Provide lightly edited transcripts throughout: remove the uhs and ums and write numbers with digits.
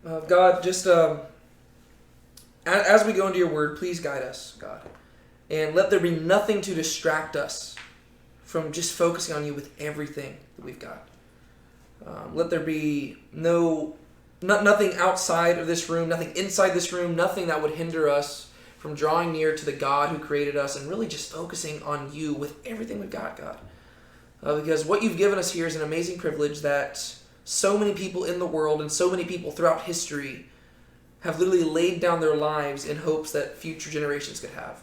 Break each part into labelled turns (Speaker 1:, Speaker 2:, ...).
Speaker 1: God, just as we go into your word, please guide us, God. And let there be nothing to distract us from just focusing on you with everything that we've got. Let there be nothing outside of this room, nothing inside this room, nothing that would hinder us from drawing near to the God who created us and really just focusing on you with everything we've got, God. Because what you've given us here is an amazing privilege that so many people in the world and so many people throughout history have literally laid down their lives in hopes that future generations could have.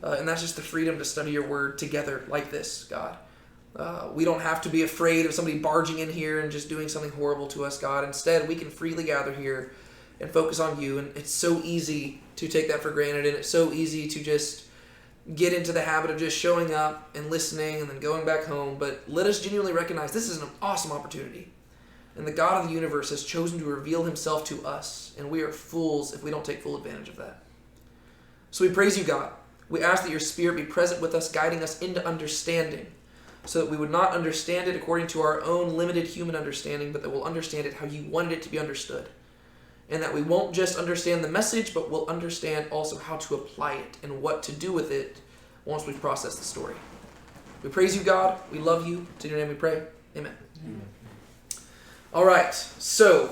Speaker 1: And that's just the freedom to study your word together like this, God. We don't have to be afraid of somebody barging in here and just doing something horrible to us, God. Instead, we can freely gather here and focus on you. And it's so easy to take that for granted, and it's so easy to just get into the habit of just showing up and listening and then going back home. But let us genuinely recognize this is an awesome opportunity. And the God of the universe has chosen to reveal himself to us, and we are fools if we don't take full advantage of that. So we praise you, God. We ask that your Spirit be present with us, guiding us into understanding, so that we would not understand it according to our own limited human understanding, but that we'll understand it how you wanted it to be understood. And that we won't just understand the message, but we'll understand also how to apply it and what to do with it once we've processed the story. We praise you, God. We love you. It's in your name we pray. Amen. Amen. All right. So,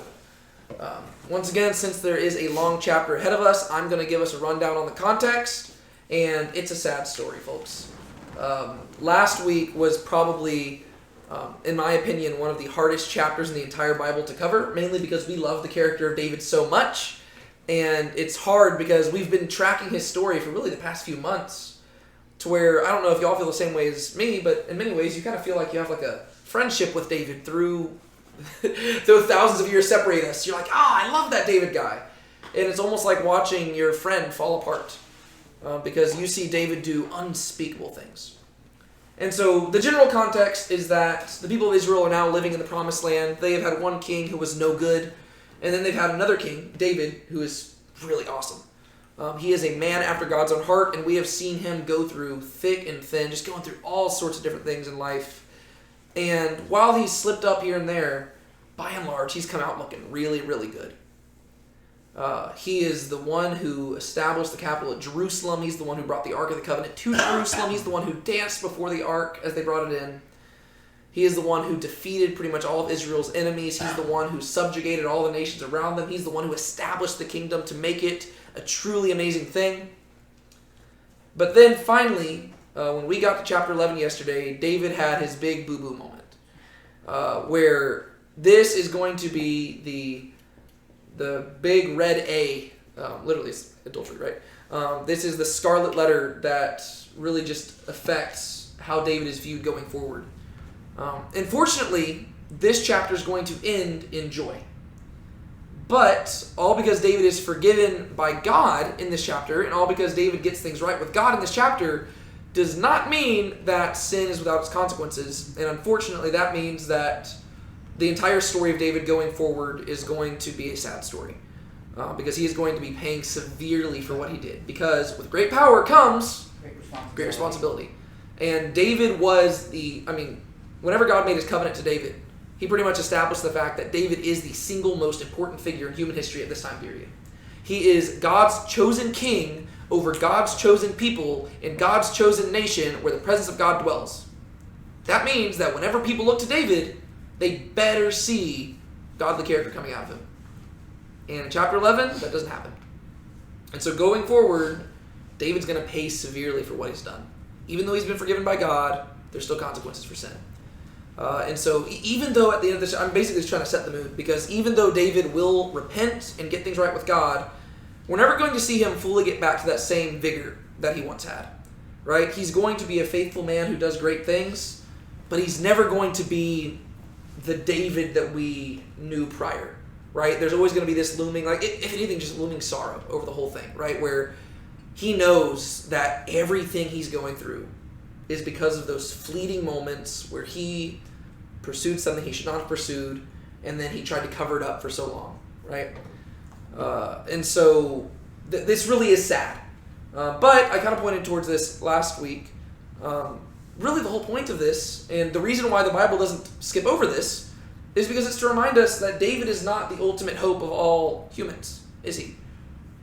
Speaker 1: once again, since there is a long chapter ahead of us, I'm going to give us a rundown on the context. And it's a sad story, folks. Last week was probably, in my opinion, one of the hardest chapters in the entire Bible to cover, mainly because we love the character of David so much. And it's hard because we've been tracking his story for really the past few months, to where, I don't know if y'all feel the same way as me, but in many ways you kind of feel like you have like a friendship with David through thousands of years separate us. You're like, I love that David guy. And it's almost like watching your friend fall apart. Because you see David do unspeakable things. And so the general context is that the people of Israel are now living in the promised land. They have had one king who was no good, and then they've had another king, David, who is really awesome. He is a man after God's own heart, and we have seen him go through thick and thin, just going through all sorts of different things in life. And while he's slipped up here and there, by and large, he's come out looking really, really good. He is the one who established the capital at Jerusalem. He's the one who brought the Ark of the Covenant to Jerusalem. He's the one who danced before the Ark as they brought it in. He is the one who defeated pretty much all of Israel's enemies. He's the one who subjugated all the nations around them. He's the one who established the kingdom to make it a truly amazing thing. But then finally, when we got to chapter 11 yesterday, David had his big boo-boo moment, where this is going to be the big red A, literally it's adultery, right? This is the scarlet letter that really just affects how David is viewed going forward. Unfortunately, this chapter is going to end in joy. But all because David is forgiven by God in this chapter, and all because David gets things right with God in this chapter, does not mean that sin is without its consequences. And unfortunately, that means that the entire story of David going forward is going to be a sad story. Because he is going to be paying severely for what he did. Because with great power comes great responsibility. And David was whenever God made his covenant to David, he pretty much established the fact that David is the single most important figure in human history at this time period. He is God's chosen king over God's chosen people in God's chosen nation where the presence of God dwells. That means that whenever people look to David, they better see godly character coming out of him. And in chapter 11, that doesn't happen. And so going forward, David's going to pay severely for what he's done. Even though he's been forgiven by God, there's still consequences for sin. And so even though at the end of this, I'm basically just trying to set the mood, because even though David will repent and get things right with God, we're never going to see him fully get back to that same vigor that he once had. Right? He's going to be a faithful man who does great things, but he's never going to be the David that we knew prior, right? There's always going to be this looming, like, if anything, just looming sorrow over the whole thing, right? Where he knows that everything he's going through is because of those fleeting moments where he pursued something he should not have pursued, and then he tried to cover it up for so long, right? And so this really is sad. But I kind of pointed towards this last week. Really the whole point of this, and the reason why the Bible doesn't skip over this, is because it's to remind us that David is not the ultimate hope of all humans, is he?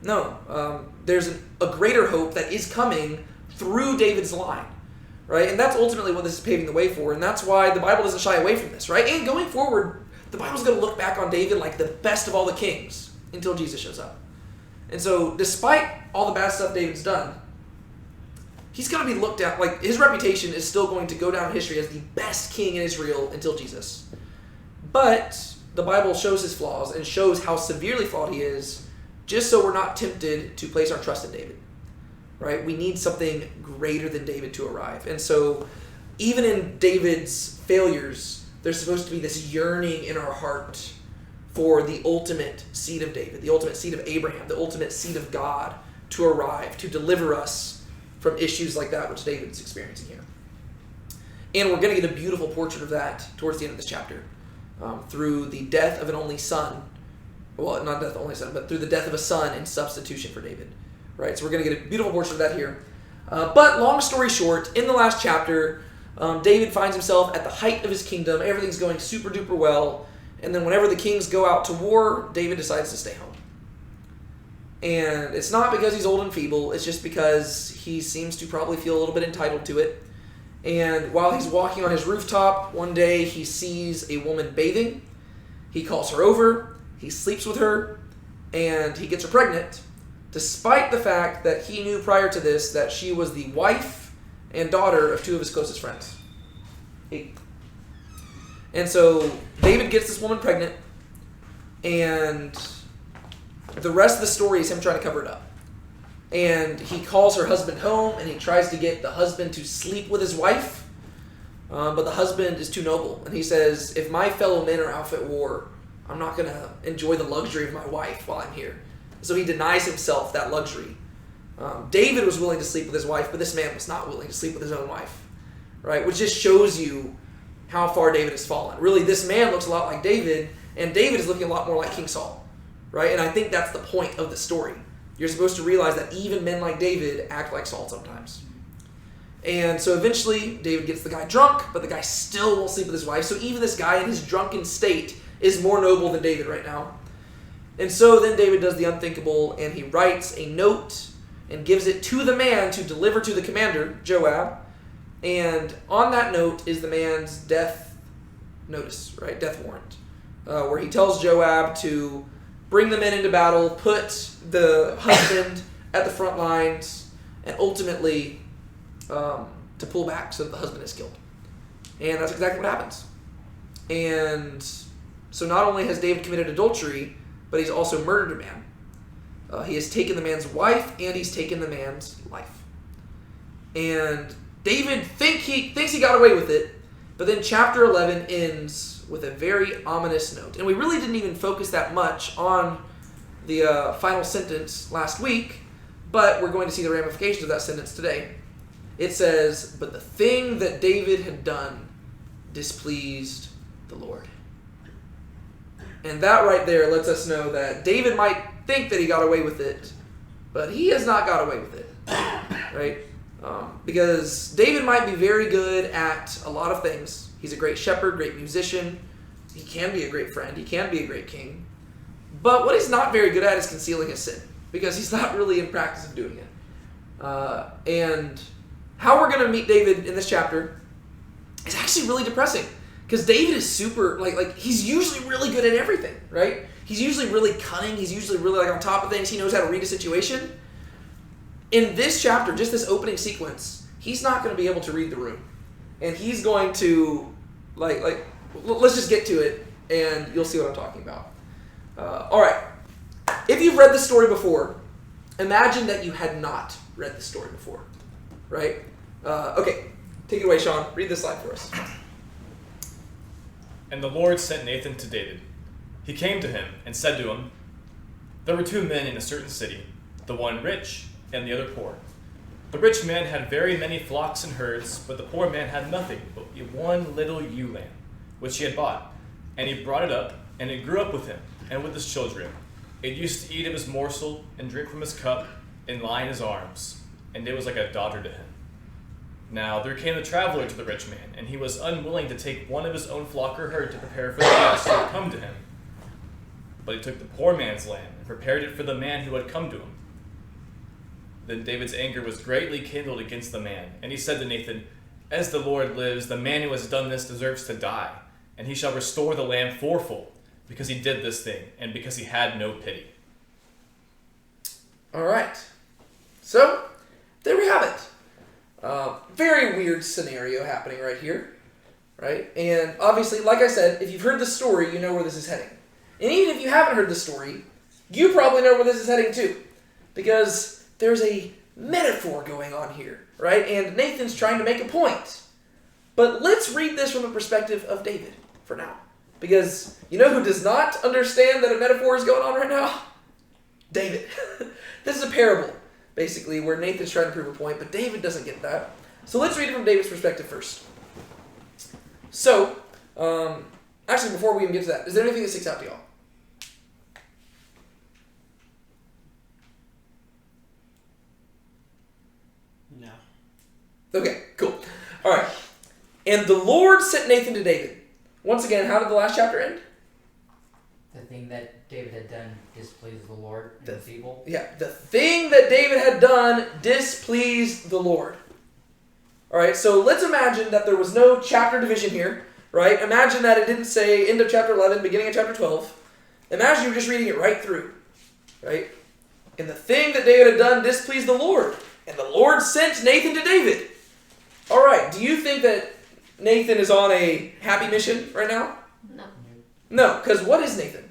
Speaker 1: No. There's a greater hope that is coming through David's line, right? And that's ultimately what this is paving the way for, and that's why the Bible doesn't shy away from this, right? And going forward, the Bible's going to look back on David like the best of all the kings until Jesus shows up. And so, despite all the bad stuff David's done, he's going to be looked at, like, his reputation is still going to go down in history as the best king in Israel until Jesus. But the Bible shows his flaws and shows how severely flawed he is, just so we're not tempted to place our trust in David, right? We need something greater than David to arrive. And so, even in David's failures, there's supposed to be this yearning in our heart for the ultimate seed of David, the ultimate seed of Abraham, the ultimate seed of God to arrive, to deliver us from issues like that which David's experiencing here. And we're going to get a beautiful portrait of that towards the end of this chapter, through the death of an only son. Well, not death of an only son, but through the death of a son in substitution for David. Right? So we're going to get a beautiful portrait of that here. But long story short, in the last chapter, David finds himself at the height of his kingdom. Everything's going super duper well. And then whenever the kings go out to war, David decides to stay home. And it's not because he's old and feeble. It's just because he seems to probably feel a little bit entitled to it. And while he's walking on his rooftop, one day he sees a woman bathing. He calls her over. He sleeps with her. And he gets her pregnant, despite the fact that he knew prior to this that she was the wife and daughter of two of his closest friends. And so David gets this woman pregnant, and the rest of the story is him trying to cover it up. And he calls her husband home, and he tries to get the husband to sleep with his wife, but the husband is too noble. And he says, if my fellow men are out at war, I'm not going to enjoy the luxury of my wife while I'm here. So he denies himself that luxury. David was willing to sleep with his wife, but this man was not willing to sleep with his own wife, right? Which just shows you how far David has fallen. Really, this man looks a lot like David, and David is looking a lot more like King Saul, right? And I think that's the point of the story. You're supposed to realize that even men like David act like Saul sometimes. And so eventually, David gets the guy drunk, but the guy still won't sleep with his wife. So even this guy in his drunken state is more noble than David right now. And so then David does the unthinkable, and he writes a note and gives it to the man to deliver to the commander, Joab. And on that note is the man's death notice, right? Death warrant, where he tells Joab to bring the men into battle, put the husband at the front lines, and ultimately to pull back so that the husband is killed. And that's exactly what happens. And so not only has David committed adultery, but he's also murdered a man. He has taken the man's wife, and he's taken the man's life. And David thinks he got away with it, but then chapter 11 ends with a very ominous note. And we really didn't even focus that much on the final sentence last week, but we're going to see the ramifications of that sentence today. It says, but the thing that David had done displeased the Lord. And that right there lets us know that David might think that he got away with it, but he has not got away with it, right? Because David might be very good at a lot of things. He's a great shepherd, great musician. He can be a great friend. He can be a great king. But what he's not very good at is concealing his sin, because he's not really in practice of doing it. And how we're going to meet David in this chapter is actually really depressing, because David is super, like he's usually really good at everything, right? He's usually really cunning. He's usually really on top of things. He knows how to read a situation. In this chapter, just this opening sequence, he's not going to be able to read the room. And he's going to, let's just get to it, and you'll see what I'm talking about. All right. If you've read this story before, imagine that you had not read this story before, right? Okay, take it away, Sean. Read this slide for us.
Speaker 2: And the Lord sent Nathan to David. He came to him and said to him, there were two men in a certain city, the one rich and the other poor. The rich man had very many flocks and herds, but the poor man had nothing but one little ewe lamb, which he had bought. And he brought it up, and it grew up with him and with his children. It used to eat of his morsel and drink from his cup and lie in his arms, and it was like a daughter to him. Now there came a traveler to the rich man, and he was unwilling to take one of his own flock or herd to prepare for the guest who had come to him. But he took the poor man's lamb and prepared it for the man who had come to him. Then David's anger was greatly kindled against the man, and he said to Nathan, "As the Lord lives, the man who has done this deserves to die, and he shall restore the lamb fourfold, because he did this thing, and because he had no pity."
Speaker 1: All right. So, there we have it. Very weird scenario happening right here, right? And obviously, like I said, if you've heard the story, you know where this is heading. And even if you haven't heard the story, you probably know where this is heading too. Because there's a metaphor going on here, right? And Nathan's trying to make a point. But let's read this from the perspective of David for now. Because you know who does not understand that a metaphor is going on right now? David. This is a parable, basically, where Nathan's trying to prove a point, but David doesn't get that. So let's read it from David's perspective first. So, actually, before we even get to that, is there anything that sticks out to y'all?
Speaker 3: No.
Speaker 1: Okay, cool. All right. And the Lord sent Nathan to David. Once again, how did the last chapter end?
Speaker 4: The thing that David had done displeased the Lord and was evil.
Speaker 1: Yeah, the thing that David had done displeased the Lord. All right, so let's imagine that there was no chapter division here, right? Imagine that it didn't say end of chapter 11, beginning of chapter 12. Imagine you were just reading it right through, right? And the thing that David had done displeased the Lord, and the Lord sent Nathan to David. All right, do you think that Nathan is on a happy mission right now?
Speaker 5: No.
Speaker 1: No, because what is Nathan?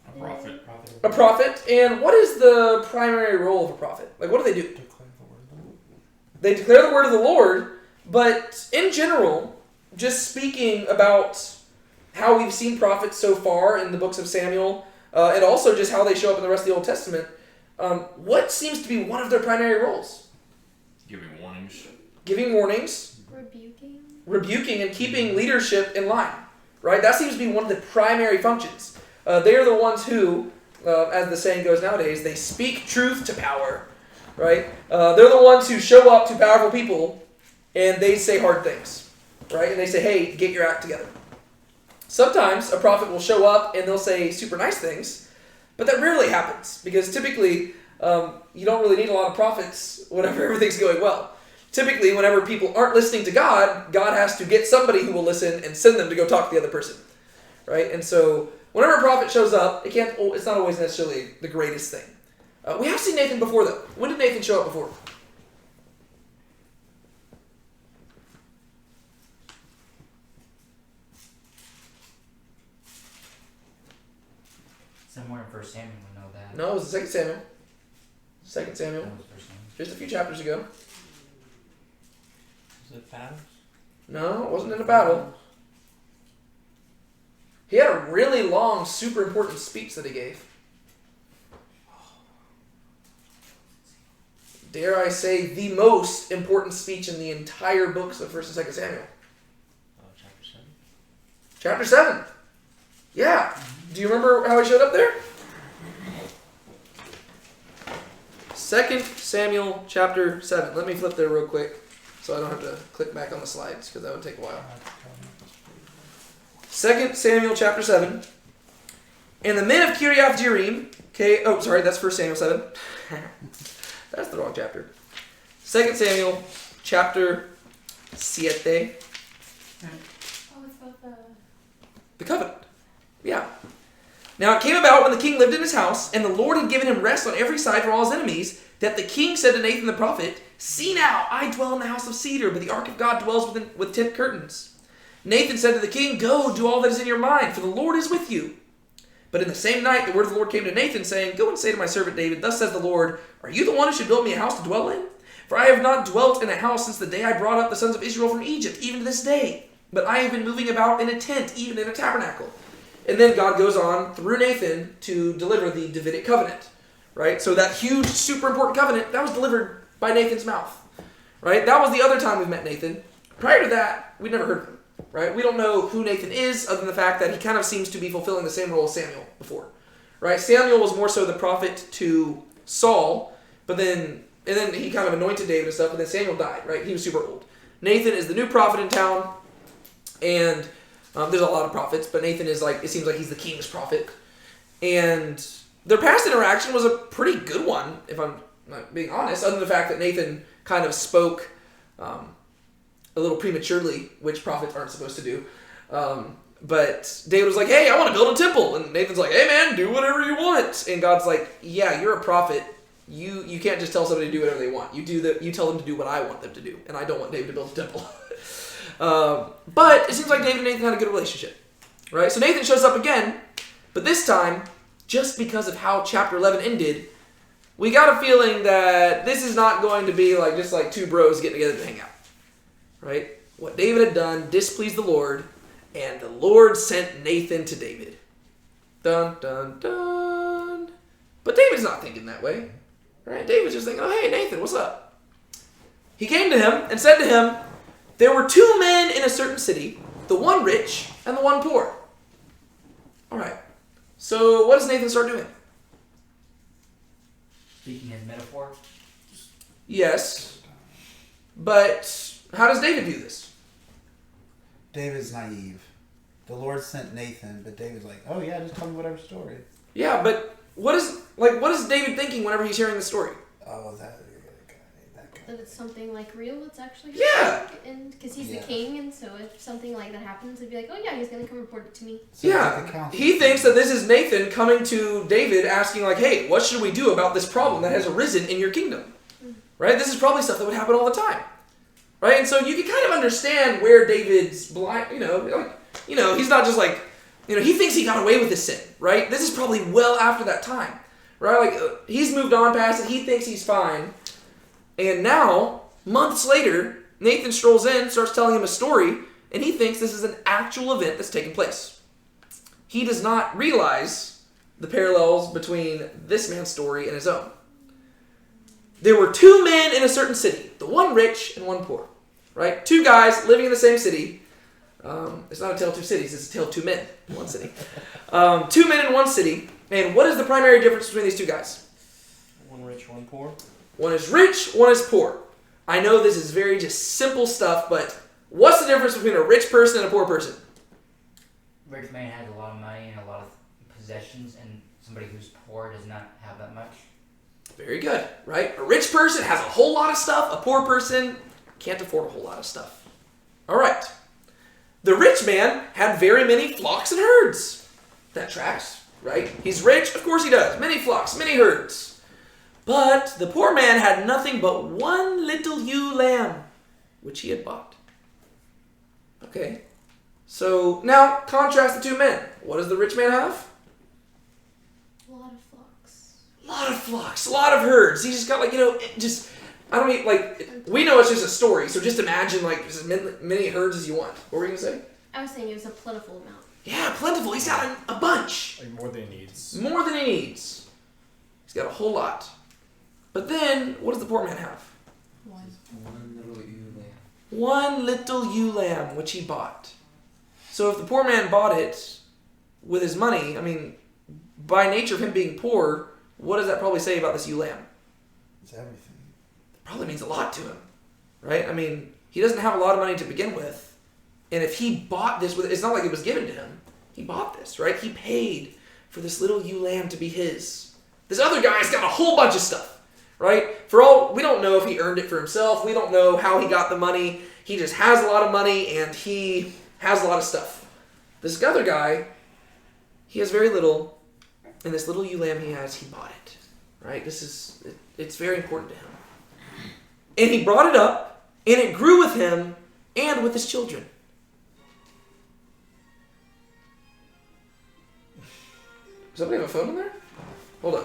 Speaker 2: A prophet.
Speaker 1: A prophet. And what is the primary role of a prophet? Like, what do they do? They declare the word of the Lord, but in general, just speaking about how we've seen prophets so far in the books of Samuel, and also just how they show up in the rest of the Old Testament, what seems to be one of their primary roles?
Speaker 2: Giving warnings.
Speaker 1: Giving warnings.
Speaker 5: Rebuking.
Speaker 1: Rebuking and keeping leadership in line. Right? That seems to be one of the primary functions. They are the ones who, as the saying goes nowadays, they speak truth to power. Right? They're the ones who show up to powerful people and they say hard things. Right? And they say, hey, get your act together. Sometimes a prophet will show up and they'll say super nice things, but that rarely happens because typically you don't really need a lot of prophets whenever everything's going well. Typically, whenever people aren't listening to God, God has to get somebody who will listen and send them to go talk to the other person. Right? And so whenever a prophet shows up, it's not always necessarily the greatest thing. We have seen Nathan before, though. When did Nathan show up before?
Speaker 4: Somewhere in 1 Samuel we know that.
Speaker 1: No, it was the 2 Samuel. 2 Samuel.
Speaker 4: That was 1 Samuel.
Speaker 1: Just a few chapters ago.
Speaker 3: Is it battles?
Speaker 1: No, it wasn't in a battle. He had a really long, super important speech that he gave. Dare I say, the most important speech in the entire books of 1 and 2 Samuel.
Speaker 3: Oh, chapter 7.
Speaker 1: Chapter 7. Yeah. Do you remember how he showed up there? 2 Samuel chapter 7. Let me flip there real quick so I don't have to click back on the slides because that would take a while. 2 Samuel chapter 7. And the men of Kiriath Jearim. Okay. Oh, sorry. That's 1 Samuel 7. That's the wrong chapter. 2 Samuel chapter 7.
Speaker 5: Oh, it's about
Speaker 1: The covenant. Yeah. Now it came about when the king lived in his house, and the Lord had given him rest on every side from all his enemies, that the king said to Nathan the prophet, "See now, I dwell in the house of cedar, but the ark of God dwells with tent curtains." Nathan said to the king, "Go, do all that is in your mind, for the Lord is with you." But in the same night the word of the Lord came to Nathan, saying, "Go and say to my servant David, thus says the Lord, are you the one who should build me a house to dwell in? For I have not dwelt in a house since the day I brought up the sons of Israel from Egypt, even to this day. But I have been moving about in a tent, even in a tabernacle." And then God goes on through Nathan to deliver the Davidic covenant. Right? So that huge, super important covenant, that was delivered by Nathan's mouth. Right? That was the other time we met Nathan. Prior to that, we'd never heard of him. Right? We don't know who Nathan is, other than the fact that he kind of seems to be fulfilling the same role as Samuel before. Right? Samuel was more so the prophet to Saul, but then and then he kind of anointed David and stuff, and then Samuel died, right? He was super old. Nathan is the new prophet in town, and there's a lot of prophets, but Nathan is like, it seems like he's the king's prophet. And their past interaction was a pretty good one, if I'm not being honest, other than the fact that Nathan kind of spoke a little prematurely, which prophets aren't supposed to do. But David was like, hey, I want to build a temple. And Nathan's like, hey, man, do whatever you want. And God's like, yeah, you're a prophet. You can't just tell somebody to do whatever they want. You tell them to do what I want them to do. And I don't want David to build a temple. But it seems like David and Nathan had a good relationship. Right? So Nathan shows up again. But this time, just because of how chapter 11 ended, we got a feeling that this is not going to be like just like two bros getting together to hang out. Right? What David had done displeased the Lord. And the Lord sent Nathan to David. Dun, dun, dun. But David's not thinking that way. Right? David's just thinking, oh, hey, Nathan, what's up? He came to him and said to him, there were two men in a certain city, the one rich and the one poor. All right. So what does Nathan start doing?
Speaker 4: Speaking in metaphor.
Speaker 1: Yes. But how does David do this?
Speaker 6: David's naive. The Lord sent Nathan, but David's like, oh yeah, just tell me whatever story.
Speaker 1: Yeah, but what is David thinking whenever he's hearing the story?
Speaker 6: Oh, that guy.
Speaker 5: That it's something like real that's actually
Speaker 1: Yeah.
Speaker 5: happening, and because he's
Speaker 6: Yeah.
Speaker 5: the king, and so if something like that happens, he'd be like, oh yeah, he's gonna come report it to me.
Speaker 6: So it's like a
Speaker 1: Yeah,
Speaker 6: council.
Speaker 1: he thinks that this is Nathan coming to David asking like, hey, what should we do about this problem that has arisen in your kingdom? Right? This is probably stuff that would happen all the time. Right? And so you can kind of understand where David's blind, he's not just like, he thinks he got away with his sin, right? This is probably well after that time, right? Like, he's moved on past it. He thinks he's fine. And now, months later, Nathan strolls in, starts telling him a story, and he thinks this is an actual event that's taking place. He does not realize the parallels between this man's story and his own. There were two men in a certain city, the one rich and one poor. Right? Two guys living in the same city. It's not a tale of two cities, it's a tale of two men in one city. Two men in one city. And what is the primary difference between these two guys?
Speaker 3: One rich, one poor.
Speaker 1: One is rich, one is poor. I know this is very just simple stuff, but what's the difference between a rich person and a poor person?
Speaker 4: Rich man has a lot of money and a lot of possessions, and somebody who's poor does not have that much.
Speaker 1: Very good, right? A rich person has a whole lot of stuff. A poor person can't afford a whole lot of stuff. All right. The rich man had very many flocks and herds. That tracks, right? He's rich, of course he does. Many flocks, many herds. But the poor man had nothing but one little ewe lamb, which he had bought. Okay. So now contrast the two men. What does the rich man have?
Speaker 5: A lot of flocks.
Speaker 1: A lot of flocks, a lot of herds. He's just got we know it's just a story, so just imagine as many herds as you want. What were you going to say?
Speaker 5: I was saying it was a plentiful amount.
Speaker 1: Yeah, plentiful. He's got a bunch.
Speaker 2: Like more than he needs.
Speaker 1: More than he needs. He's got a whole lot. But then, what does the poor man have?
Speaker 4: One little ewe lamb.
Speaker 1: One little ewe lamb, which he bought. So if the poor man bought it with his money, by nature of him being poor, what does that probably say about this ewe lamb?
Speaker 6: It's everything.
Speaker 1: Probably means a lot to him, right? He doesn't have a lot of money to begin with, and if he bought this it's not like it was given to him. He bought this, right? He paid for this little ewe lamb to be his. This other guy's got a whole bunch of stuff, right? We don't know if he earned it for himself. We don't know how he got the money. He just has a lot of money, and he has a lot of stuff. This other guy, he has very little, and this little ewe lamb he has, he bought it, right? It's very important to him. And he brought it up, and it grew with him and with his children. Does somebody have a phone in there? Hold on.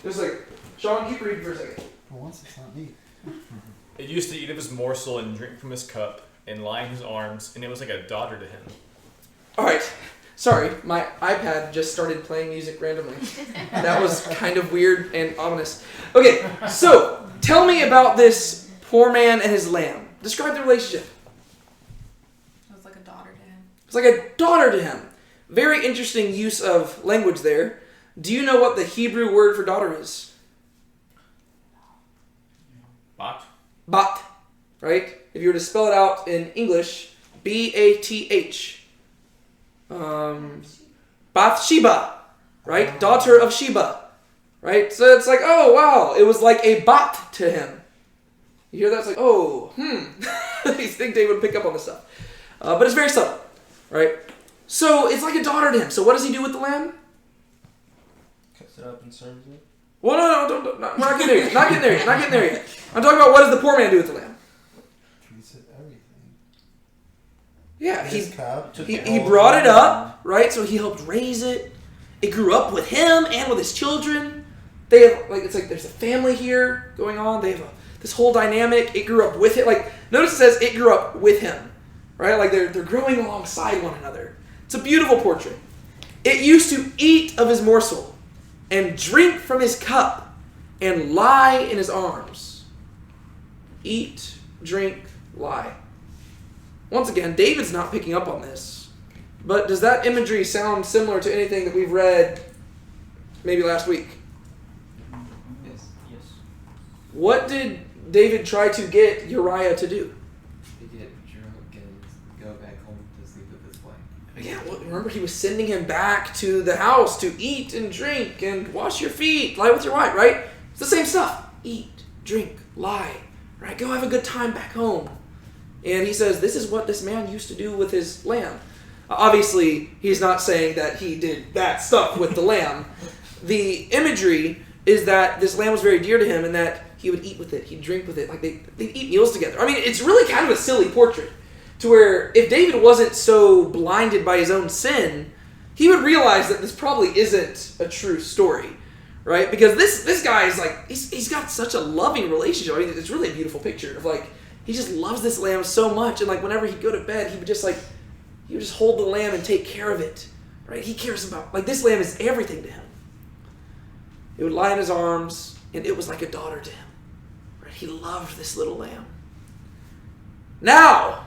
Speaker 1: Just a second. Sean, keep reading for a second.
Speaker 6: For once, it's not me.
Speaker 2: It used to eat of his morsel and drink from his cup and lie in his arms, and it was like a daughter to him.
Speaker 1: All right. Sorry, my iPad just started playing music randomly. That was kind of weird and ominous. Okay, so tell me about this poor man and his lamb. Describe the relationship.
Speaker 5: It was like a daughter to him.
Speaker 1: It's like a daughter to him. Very interesting use of language there. Do you know what the Hebrew word for daughter is?
Speaker 2: Bot.
Speaker 1: Bat, right? If you were to spell it out in English, B-A-T-H. Bathsheba, right? Daughter of Sheba, right? So it's like, oh, wow. It was like a bot to him. You hear that? It's like, oh, You think David would pick up on this stuff. But it's very subtle, right? So it's like a daughter to him. So what does he do with the lamb?
Speaker 3: Cuts it up and serves it.
Speaker 1: Well, no, don't. We're not getting there yet. Not getting there yet. I'm talking about what does the poor man do with the lamb?
Speaker 6: Treats it everything.
Speaker 1: Yeah,
Speaker 6: His cup.
Speaker 1: he brought it up, right? So he helped raise it. It grew up with him and with his children. They have it's like there's a family here going on. They have this whole dynamic. It grew up with it. Like notice it says it grew up with him, right? Like they're growing alongside one another. It's a beautiful portrait. It used to eat of his morsel and drink from his cup and lie in his arms. Eat, drink, lie. Once again, David's not picking up on this. But does that imagery sound similar to anything that we've read maybe last week?
Speaker 3: Yes.
Speaker 1: What did David try to get Uriah to do?
Speaker 7: To get drunk and go back home to sleep with his wife.
Speaker 1: Yeah, well, remember he was sending him back to the house to eat and drink and wash your feet, lie with your wife, right? It's the same stuff. Eat, drink, lie, right? Go have a good time back home. And he says, this is what this man used to do with his lamb. Obviously, he's not saying that he did that stuff with the lamb. The imagery is that this lamb was very dear to him and that he would eat with it, he'd drink with it, like they'd eat meals together. I mean, it's really kind of a silly portrait to where if David wasn't so blinded by his own sin, he would realize that this probably isn't a true story, right? Because this guy is like, he's got such a loving relationship. I mean, it's really a beautiful picture of like, he just loves this lamb so much, and like whenever he'd go to bed, he would just hold the lamb and take care of it, right? He cares about, like this lamb is everything to him. It would lie in his arms, and it was like a daughter to him, right? He loved this little lamb. Now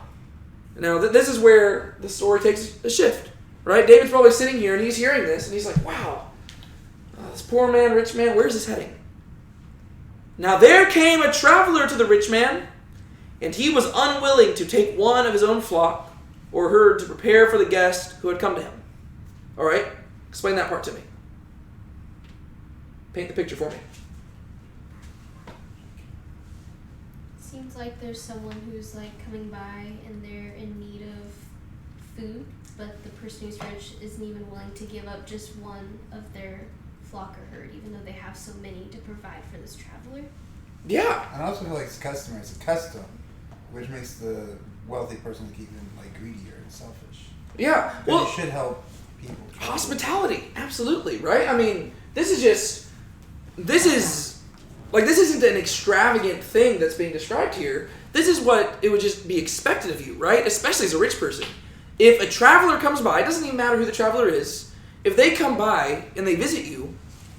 Speaker 1: this is where the story takes a shift, right? David's probably sitting here, and he's hearing this, and he's like, wow, this poor man, rich man, where's this heading? Now there came a traveler to the rich man, and he was unwilling to take one of his own flock or herd to prepare for the guest who had come to him. All right? Explain that part to me. Paint the picture for me.
Speaker 5: Seems like there's someone who's like coming by and they're in need of food, but the person who's rich isn't even willing to give up just one of their flock or herd, even though they have so many to provide for this traveler.
Speaker 1: Yeah.
Speaker 6: And I also feel like it's customary. It's a custom, which makes the wealthy person look even like greedier and selfish.
Speaker 1: Yeah.
Speaker 6: But
Speaker 1: Well,
Speaker 6: you should help people.
Speaker 1: hospitality, absolutely, right? I mean, this isn't an extravagant thing that's being described here. This is what it would just be expected of you, right? Especially as a rich person. If a traveler comes by, it doesn't even matter who the traveler is. If they come by and they visit you,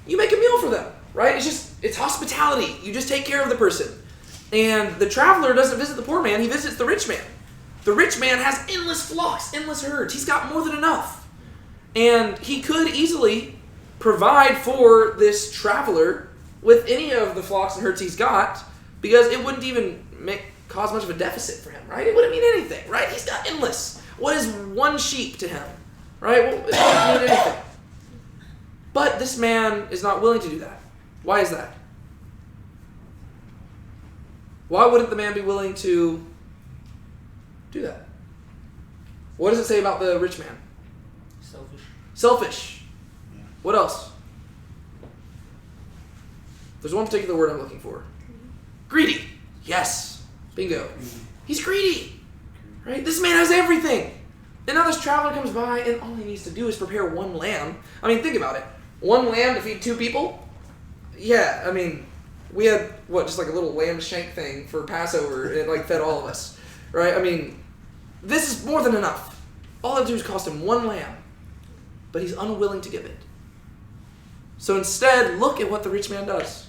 Speaker 1: you make a meal for them, right? It's hospitality. You just take care of the person. And the traveler doesn't visit the poor man, he visits the rich man. The rich man has endless flocks, endless herds. He's got more than enough. And he could easily provide for this traveler with any of the flocks and herds he's got, because it wouldn't even cause much of a deficit for him, right? It wouldn't mean anything, right? He's got endless. What is one sheep to him, right? Well, it wouldn't mean anything. But this man is not willing to do that. Why is that? Why wouldn't the man be willing to do that? What does it say about the rich man? Selfish.
Speaker 6: Yeah.
Speaker 1: What else? There's one particular word I'm looking for. Greedy. Yes. Bingo. He's greedy. Right? This man has everything. And now this traveler comes by and all he needs to do is prepare one lamb. I mean, think about it. One lamb to feed 2 people? Yeah, I mean, we had, just like a little lamb shank thing for Passover, and it fed all of us. Right? I mean, this is more than enough. All it do is cost him 1 lamb. But he's unwilling to give it. So instead, look at what the rich man does.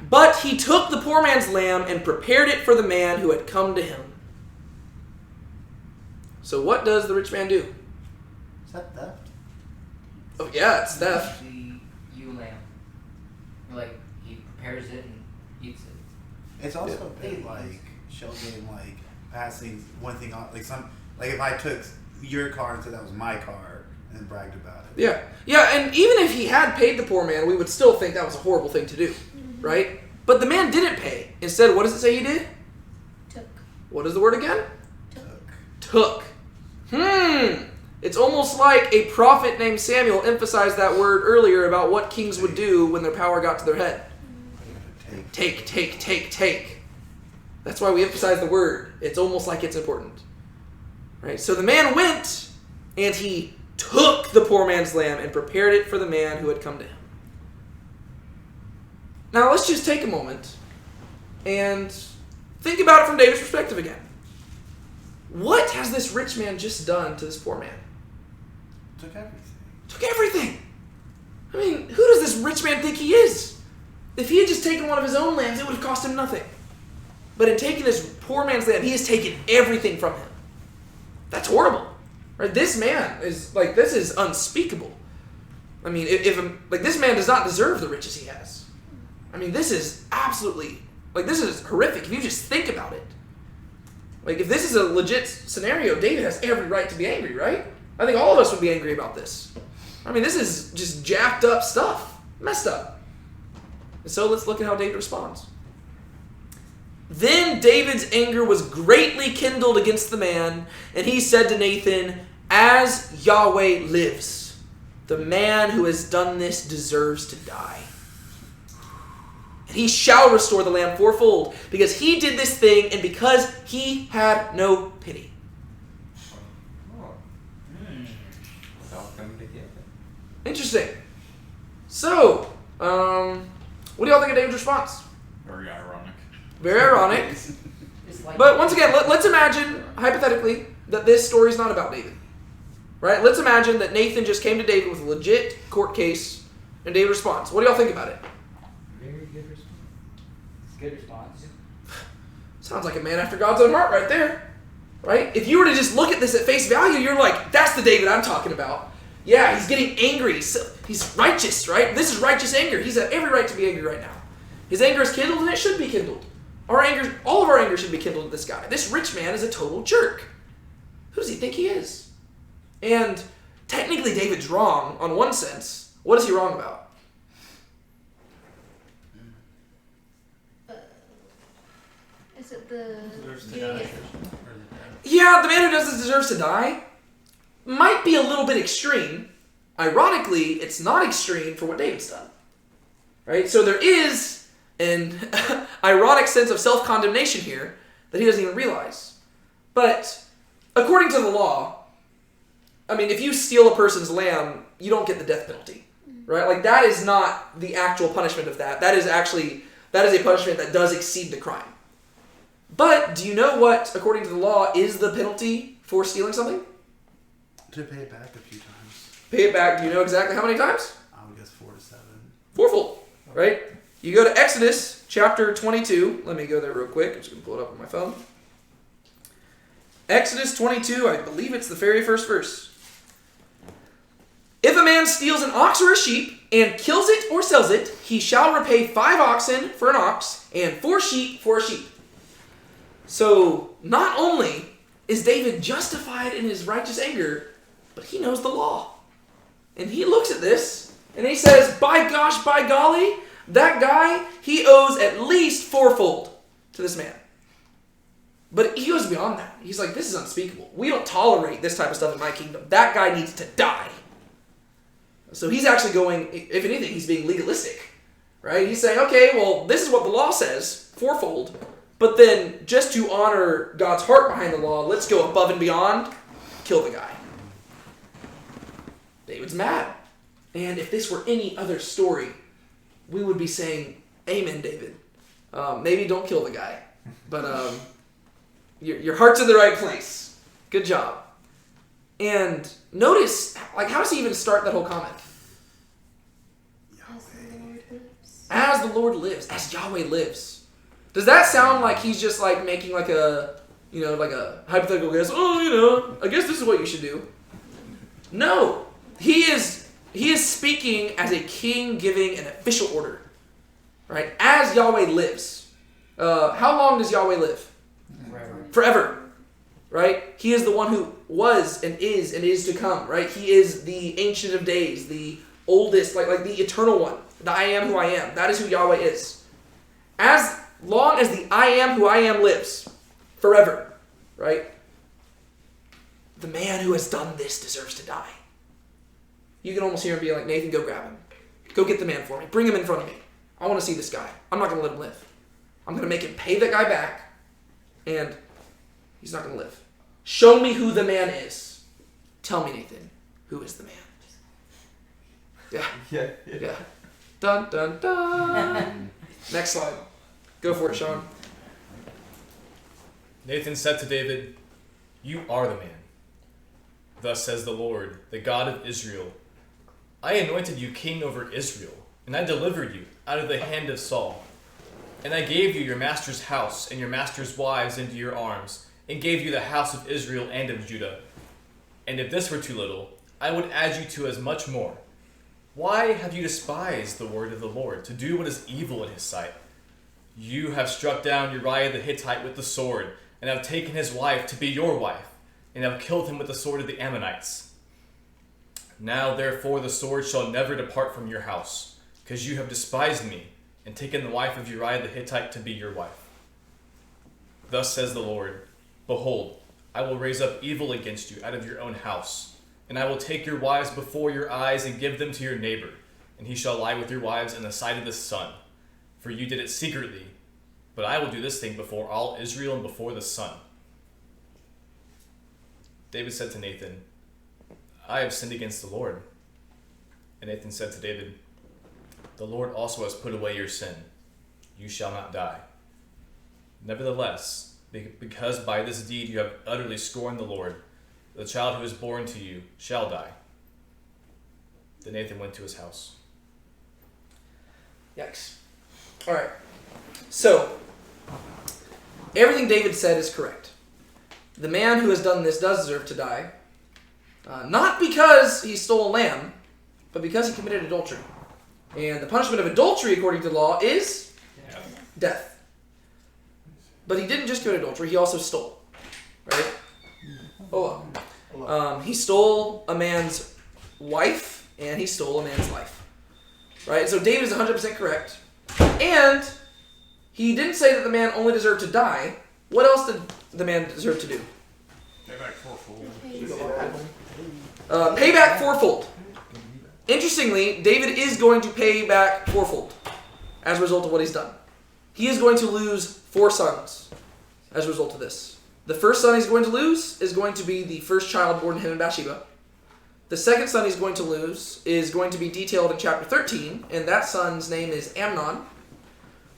Speaker 1: But he took the poor man's lamb and prepared it for the man who had come to him. So what does the rich man do?
Speaker 6: Is that theft?
Speaker 1: Oh yeah, it's theft.
Speaker 4: The ewe lamb. Like, he prepares it and eats it.
Speaker 6: It's also a bit like shell game, like passing one thing on, like if I took your car and said that was my car and bragged about it.
Speaker 1: Yeah, and even if he had paid the poor man, we would still think that was a horrible thing to do, right? But the man didn't pay. Instead, what does it say he did?
Speaker 5: Took.
Speaker 1: What is the word again?
Speaker 5: Took.
Speaker 1: Took. It's almost like a prophet named Samuel emphasized that word earlier about what kings would do when their power got to their head. Take. That's why we emphasize the word. It's almost like it's important. Right? So the man went and he took the poor man's lamb and prepared it for the man who had come to him. Now let's just take a moment and think about it from David's perspective again. What has this rich man just done to this poor man? Took everything. I mean, who does this rich man think he is? If he had just taken one of his own lambs, it would have cost him nothing. But in taking this poor man's lamb, he has taken everything from him. That's horrible. Right? This man is this is unspeakable. I mean, if this man does not deserve the riches he has. I mean, this is absolutely this is horrific if you just think about it. Like, if this is a legit scenario, David has every right to be angry, right? I think all of us would be angry about this. I mean, this is just jacked up stuff. Messed up. And so let's look at how David responds. Then David's anger was greatly kindled against the man, and he said to Nathan, "As Yahweh lives, the man who has done this deserves to die. And he shall restore the lamb fourfold, because he did this thing and because he had no pity."
Speaker 7: It's all coming together.
Speaker 1: Interesting. So, what do y'all think of David's response?
Speaker 2: Very ironic.
Speaker 1: Very ironic.
Speaker 4: It's like
Speaker 1: But once again, let's imagine, hypothetically, that this story is not about David. Right? Let's imagine that Nathan just came to David with a legit court case, and David responds. What do y'all think about it?
Speaker 4: very good response. It's a good response.
Speaker 1: Sounds like a man after God's own heart right there. Right? If you were to just look at this at face value, you're like, that's the David I'm talking about. Yeah, he's getting angry. He's righteous, right? This is righteous anger. He's at every right to be angry right now. His anger is kindled, and it should be kindled. All of our anger should be kindled at this guy. This rich man is a total jerk. Who does he think he is? And technically David's wrong on one sense. What is he wrong about?
Speaker 5: Is it the...
Speaker 1: Yeah, the man who does this deserves to die. Might be a little bit extreme. Ironically, it's not extreme for what David's done. Right? So there is an ironic sense of self-condemnation here that he doesn't even realize. But according to the law, I mean, if you steal a person's lamb, you don't get the death penalty. Right? Like, that is not the actual punishment of that. That is a punishment that does exceed the crime. But do you know what, according to the law, is the penalty for stealing something?
Speaker 6: To pay it back a few times.
Speaker 1: Pay it back. Do you know exactly how many times?
Speaker 6: I would guess 4 to 7.
Speaker 1: Fourfold. Right? You go to Exodus chapter 22. Let me go there real quick. I'm just going to pull it up on my phone. Exodus 22, I believe it's the very first verse. If a man steals an ox or a sheep and kills it or sells it, he shall repay 5 oxen for an ox and 4 sheep for a sheep. So, not only is David justified in his righteous anger, but he knows the law. And he looks at this, and he says, by gosh, by golly, that guy, he owes at least fourfold to this man. But he goes beyond that. He's like, this is unspeakable. We don't tolerate this type of stuff in my kingdom. That guy needs to die. So he's actually going, if anything, he's being legalistic. Right? He's saying, okay, well, this is what the law says, fourfold. But then, just to honor God's heart behind the law, let's go above and beyond, kill the guy. David's mad. And if this were any other story, we would be saying, amen, David. Maybe don't kill the guy. But your heart's in the right place. Good job. And notice, like, how does he even start that whole comment?
Speaker 5: As the Lord lives.
Speaker 1: As the Lord lives. As Yahweh lives. Does that sound like he's just like making like a hypothetical guess? Oh, I guess this is what you should do. No, he is speaking as a king giving an official order. right? As Yahweh lives. How long does Yahweh live? Forever. Right? He is the one who was and is to come, right? He is the Ancient of Days, the oldest, like the eternal one. The I am who I am. That is who Yahweh is. As long as the I am who I am lives, forever, right? The man who has done this deserves to die. You can almost hear him be like, Nathan, go grab him. Go get the man for me. Bring him in front of me. I want to see this guy. I'm not going to let him live. I'm going to make him pay that guy back, and he's not going to live. Show me who the man is. Tell me, Nathan, who is the man? Yeah. Yeah. Dun, dun, dun. Next slide. Go for it, Sean.
Speaker 2: Nathan said to David, "You are the man. Thus says the Lord, the God of Israel. I anointed you king over Israel, and I delivered you out of the hand of Saul. And I gave you your master's house and your master's wives into your arms, and gave you the house of Israel and of Judah. And if this were too little, I would add you to as much more. Why have you despised the word of the Lord, to do what is evil in his sight? You have struck down Uriah the Hittite with the sword, and have taken his wife to be your wife, and have killed him with the sword of the Ammonites. Now therefore the sword shall never depart from your house, because you have despised me, and taken the wife of Uriah the Hittite to be your wife. Thus says the Lord, behold, I will raise up evil against you out of your own house, and I will take your wives before your eyes and give them to your neighbor, and he shall lie with your wives in the sight of the sun. For you did it secretly, but I will do this thing before all Israel and before the sun." David said to Nathan, "I have sinned against the Lord." And Nathan said to David, "The Lord also has put away your sin. You shall not die. Nevertheless, because by this deed you have utterly scorned the Lord, the child who is born to you shall die." Then Nathan went to his house.
Speaker 1: Yikes. All right. So, everything David said is correct. The man who has done this does deserve to die. Not because he stole a lamb, but because he committed adultery. And the punishment of adultery, according to the law, is death. But he didn't just commit adultery, he also stole. Right? Hold on. He stole a man's wife, and he stole a man's life. Right? So David is 100% correct. And he didn't say that the man only deserved to die. What else did the man deserve to do?
Speaker 3: Payback Fourfold.
Speaker 1: Payback fourfold. Interestingly, David is going to pay back fourfold as a result of what he's done. He is going to lose 4 sons as a result of this. The first son he's going to lose is going to be the first child born to him in Bathsheba. The second son he's going to lose is going to be detailed in chapter 13, and that son's name is Amnon.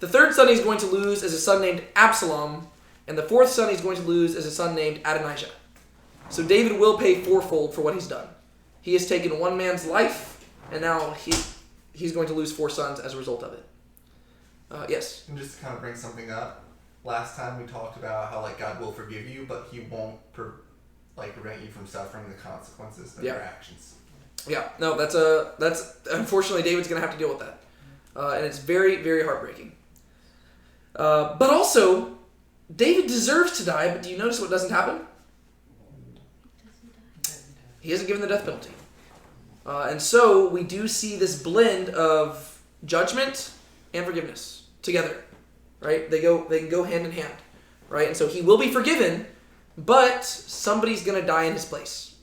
Speaker 1: The third son he's going to lose is a son named Absalom, and the fourth son he's going to lose is a son named Adonijah. So David will pay fourfold for what he's done. He has taken one man's life, and now he's going to lose 4 sons as a result of it. Yes?
Speaker 8: And just to kind of bring something up, last time we talked about how God will forgive you, but he won't prevent you from suffering the consequences of your actions.
Speaker 1: Yeah, no, that's unfortunately David's going to have to deal with that. And it's very, very heartbreaking. But also, David deserves to die, but do you notice what doesn't happen? He isn't given the death penalty. And so we do see this blend of judgment and forgiveness together, right? They can go hand in hand, right? And so he will be forgiven, but somebody's going to die in his place.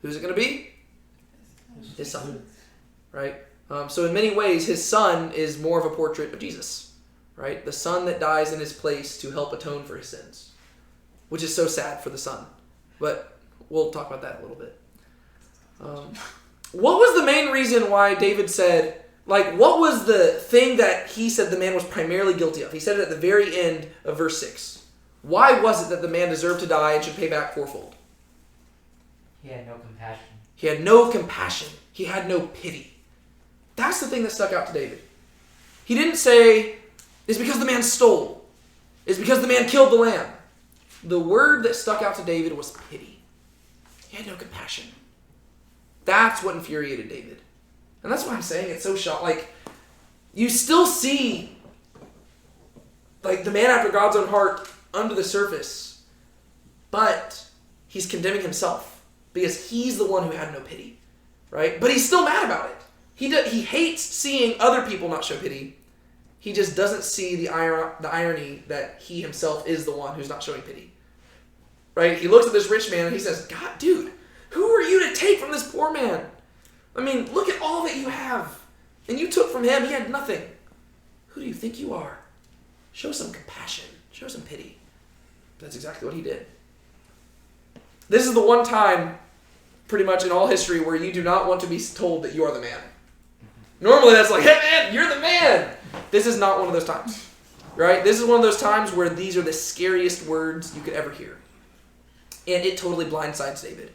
Speaker 1: Who's it going to be? His son, right? So in many ways, his son is more of a portrait of Jesus, right? The son that dies in his place to help atone for his sins, which is so sad for the son. But we'll talk about that a little bit. What was the main reason why David said, what was the thing that he said the man was primarily guilty of? He said it at the very end of verse 6. Why was it that the man deserved to die and should pay back fourfold?
Speaker 4: He had no compassion.
Speaker 1: He had no compassion. He had no pity. That's the thing that stuck out to David. He didn't say, it's because the man stole. It's because the man killed the lamb. The word that stuck out to David was pity. He had no compassion. That's what infuriated David. And that's why I'm saying it's so shocking. You still see like the man after God's own heart under the surface, but he's condemning himself because he's the one who had no pity, right? But he's still mad about it. He hates seeing other people not show pity. He just doesn't see the irony that he himself is the one who's not showing pity, right? He looks at this rich man and he says, God, dude, who are you to take from this poor man? I mean, look at all that you have. And you took from him, he had nothing. Who do you think you are? Show some compassion. Show some pity. That's exactly what he did. This is the one time, pretty much in all history, where you do not want to be told that you are the man. Normally that's like, hey man, you're the man. This is not one of those times. Right? This is one of those times where these are the scariest words you could ever hear. And it totally blindsides David.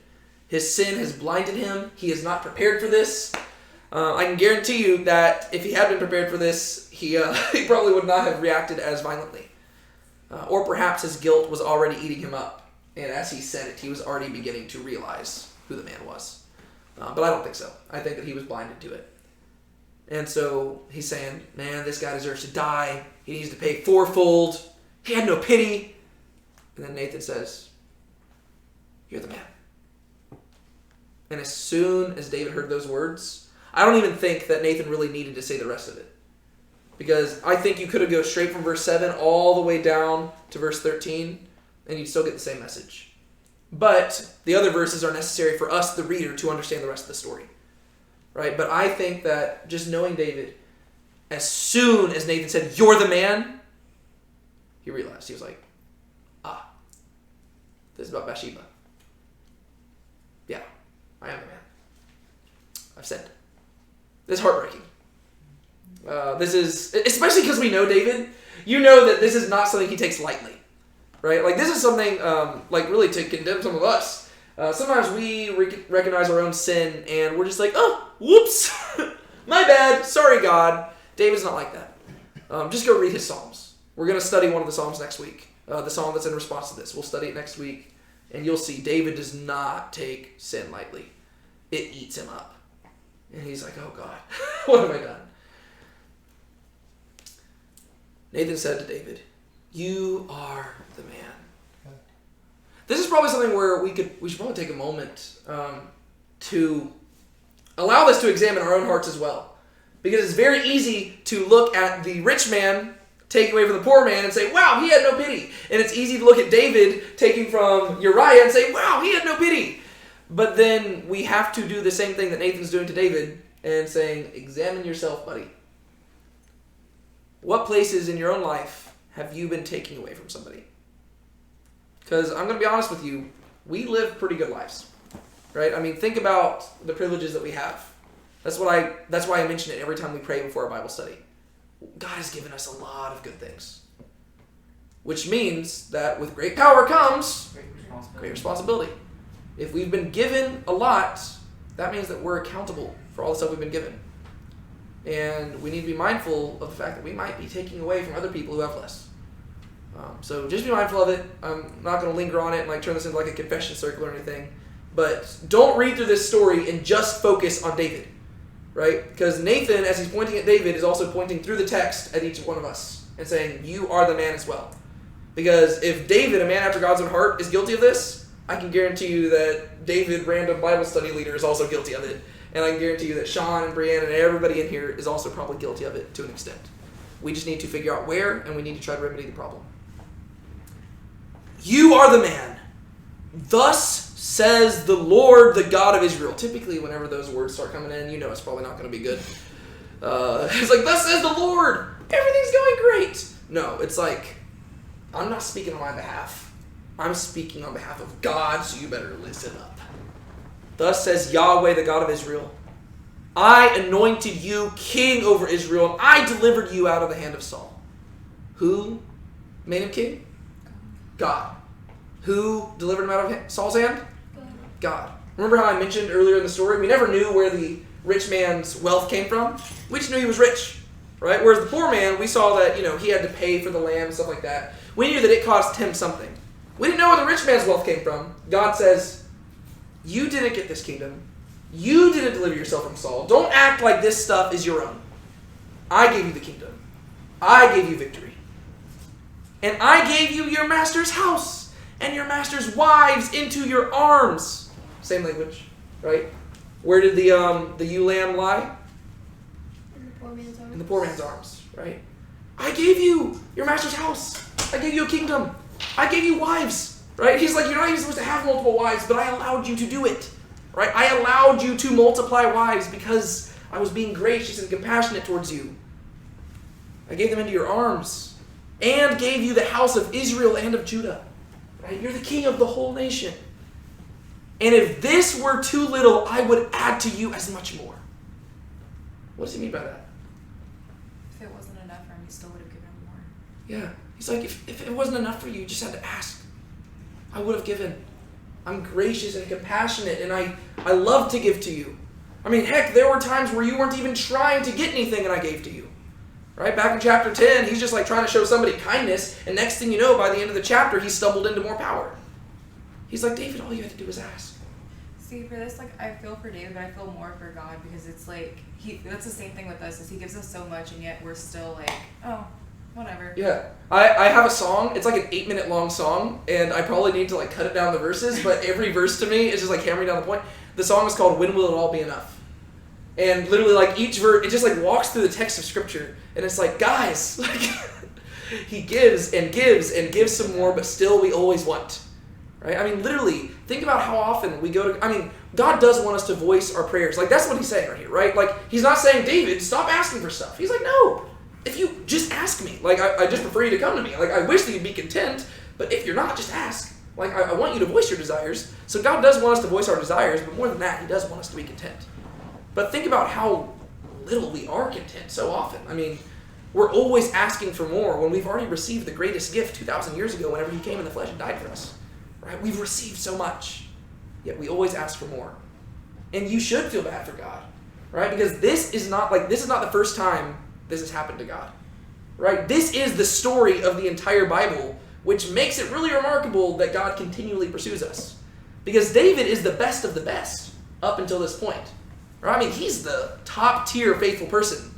Speaker 1: His sin has blinded him. He is not prepared for this. I can guarantee you that if he had been prepared for this, he probably would not have reacted as violently. Or perhaps his guilt was already eating him up. And as he said it, he was already beginning to realize who the man was. But I don't think so. I think that he was blinded to it. And so he's saying, man, this guy deserves to die. He needs to pay fourfold. He had no pity. And then Nathan says, you're the man. And as soon as David heard those words, I don't even think that Nathan really needed to say the rest of it. Because I think you could have gone straight from verse 7 all the way down to verse 13, and you'd still get the same message. But the other verses are necessary for us, the reader, to understand the rest of the story. Right? But I think that just knowing David, as soon as Nathan said, you're the man, he realized. He was like, this is about Bathsheba. Yeah, I am the man. I've sinned. This is heartbreaking. This is, especially because we know David, you know that this is not something he takes lightly. Right? Like, this is something, like, really to condemn some of us. Sometimes we recognize our own sin, and we're just like, oh, whoops, my bad, sorry, God. David's not like that. Just go read his Psalms. We're going to study one of the Psalms next week. The Psalm that's in response to this. We'll study it next week, and you'll see David does not take sin lightly. It eats him up. And he's like, oh, God, what have I done? Nathan said to David, you are the man. This is probably something where we should probably take a moment to allow this to examine our own hearts as well. Because it's very easy to look at the rich man taking away from the poor man and say, wow, he had no pity. And it's easy to look at David taking from Uriah and say, wow, he had no pity. But then we have to do the same thing that Nathan's doing to David and saying, examine yourself, buddy. What places in your own life have you been taking away from somebody? Because I'm going to be honest with you, we live pretty good lives, right? I mean, think about the privileges that we have. That's why I mention it every time we pray before our Bible study. God has given us a lot of good things, which means that with great power comes great responsibility. If we've been given a lot, that means that we're accountable for all the stuff we've been given. And we need to be mindful of the fact that we might be taking away from other people who have less. So just be mindful of it. I'm not going to linger on it and turn this into like a confession circle or anything. But don't read through this story and just focus on David, right? Because Nathan, as he's pointing at David, is also pointing through the text at each one of us and saying, you are the man as well. Because if David, a man after God's own heart, is guilty of this, I can guarantee you that David, random Bible study leader, is also guilty of it. And I can guarantee you that Sean and Brianna and everybody in here is also probably guilty of it to an extent. We just need to figure out where, and we need to try to remedy the problem. You are the man. Thus says the Lord, the God of Israel. Typically, whenever those words start coming in, you know it's probably not going to be good. It's like, thus says the Lord. Everything's going great. No, it's like, I'm not speaking on my behalf. I'm speaking on behalf of God, so you better listen up. Thus says Yahweh, the God of Israel. I anointed you king over Israel, and I delivered you out of the hand of Saul. Who made him king? God. Who delivered him out of Saul's hand? God. Remember how I mentioned earlier in the story, we never knew where the rich man's wealth came from? We just knew he was rich, right? Whereas the poor man, we saw that, he had to pay for the lamb and stuff like that. We knew that it cost him something. We didn't know where the rich man's wealth came from. God says, you didn't get this kingdom. You didn't deliver yourself from Saul. Don't act like this stuff is your own. I gave you the kingdom. I gave you victory. And I gave you your master's house and your master's wives into your arms. Same language, right? Where did the ewe lamb lie?
Speaker 5: In the poor man's arms.
Speaker 1: In the poor man's arms, right? I gave you your master's house. I gave you a kingdom. I gave you wives, right? He's like, you're not even supposed to have multiple wives, but I allowed you to do it, right? I allowed you to multiply wives because I was being gracious and compassionate towards you. I gave them into your arms and gave you the house of Israel and of Judah, right? You're the king of the whole nation. And if this were too little, I would add to you as much more. What does he mean by that?
Speaker 9: If it wasn't enough for him, he still would have given him more.
Speaker 1: Yeah. He's like, if it wasn't enough for you, you just had to ask. I would have given. I'm gracious and compassionate, and I love to give to you. I mean, heck, there were times where you weren't even trying to get anything and I gave to you. Right? Back in chapter 10, he's just like trying to show somebody kindness, and next thing you know, by the end of the chapter, he stumbled into more power. He's like, David, all you had to do was ask.
Speaker 9: See, for this, like, I feel for David, but I feel more for God, because it's like, that's the same thing with us, is he gives us so much, and yet we're still like, oh, whatever.
Speaker 1: Yeah. I have a song, it's like an 8-minute long song, and I probably need to like cut it down the verses, but every verse to me is just like hammering down the point. The song is called When Will It All Be Enough? And literally like each verse, it just like walks through the text of scripture, and it's like, guys, like, he gives and gives and gives some more, but still we always want. Right? I mean, literally, think about how often we go to, I mean, God does want us to voice our prayers. Like, that's what he's saying right here, right? Like, he's not saying, David, stop asking for stuff. He's like, no, if you just ask me, like, I just prefer you to come to me. Like, I wish that you'd be content, but if you're not, just ask. Like, I want you to voice your desires. So God does want us to voice our desires, but more than that, he does want us to be content. But think about how little we are content so often. I mean, we're always asking for more when we've already received the greatest gift 2,000 years ago whenever he came in the flesh and died for us. Right? We've received so much, yet we always ask for more. And you should feel bad for God, right? Because this is not the first time this has happened to God, right? This is the story of the entire Bible, which makes it really remarkable that God continually pursues us. Because David is the best of the best up until this point, right? I mean, he's the top tier faithful person.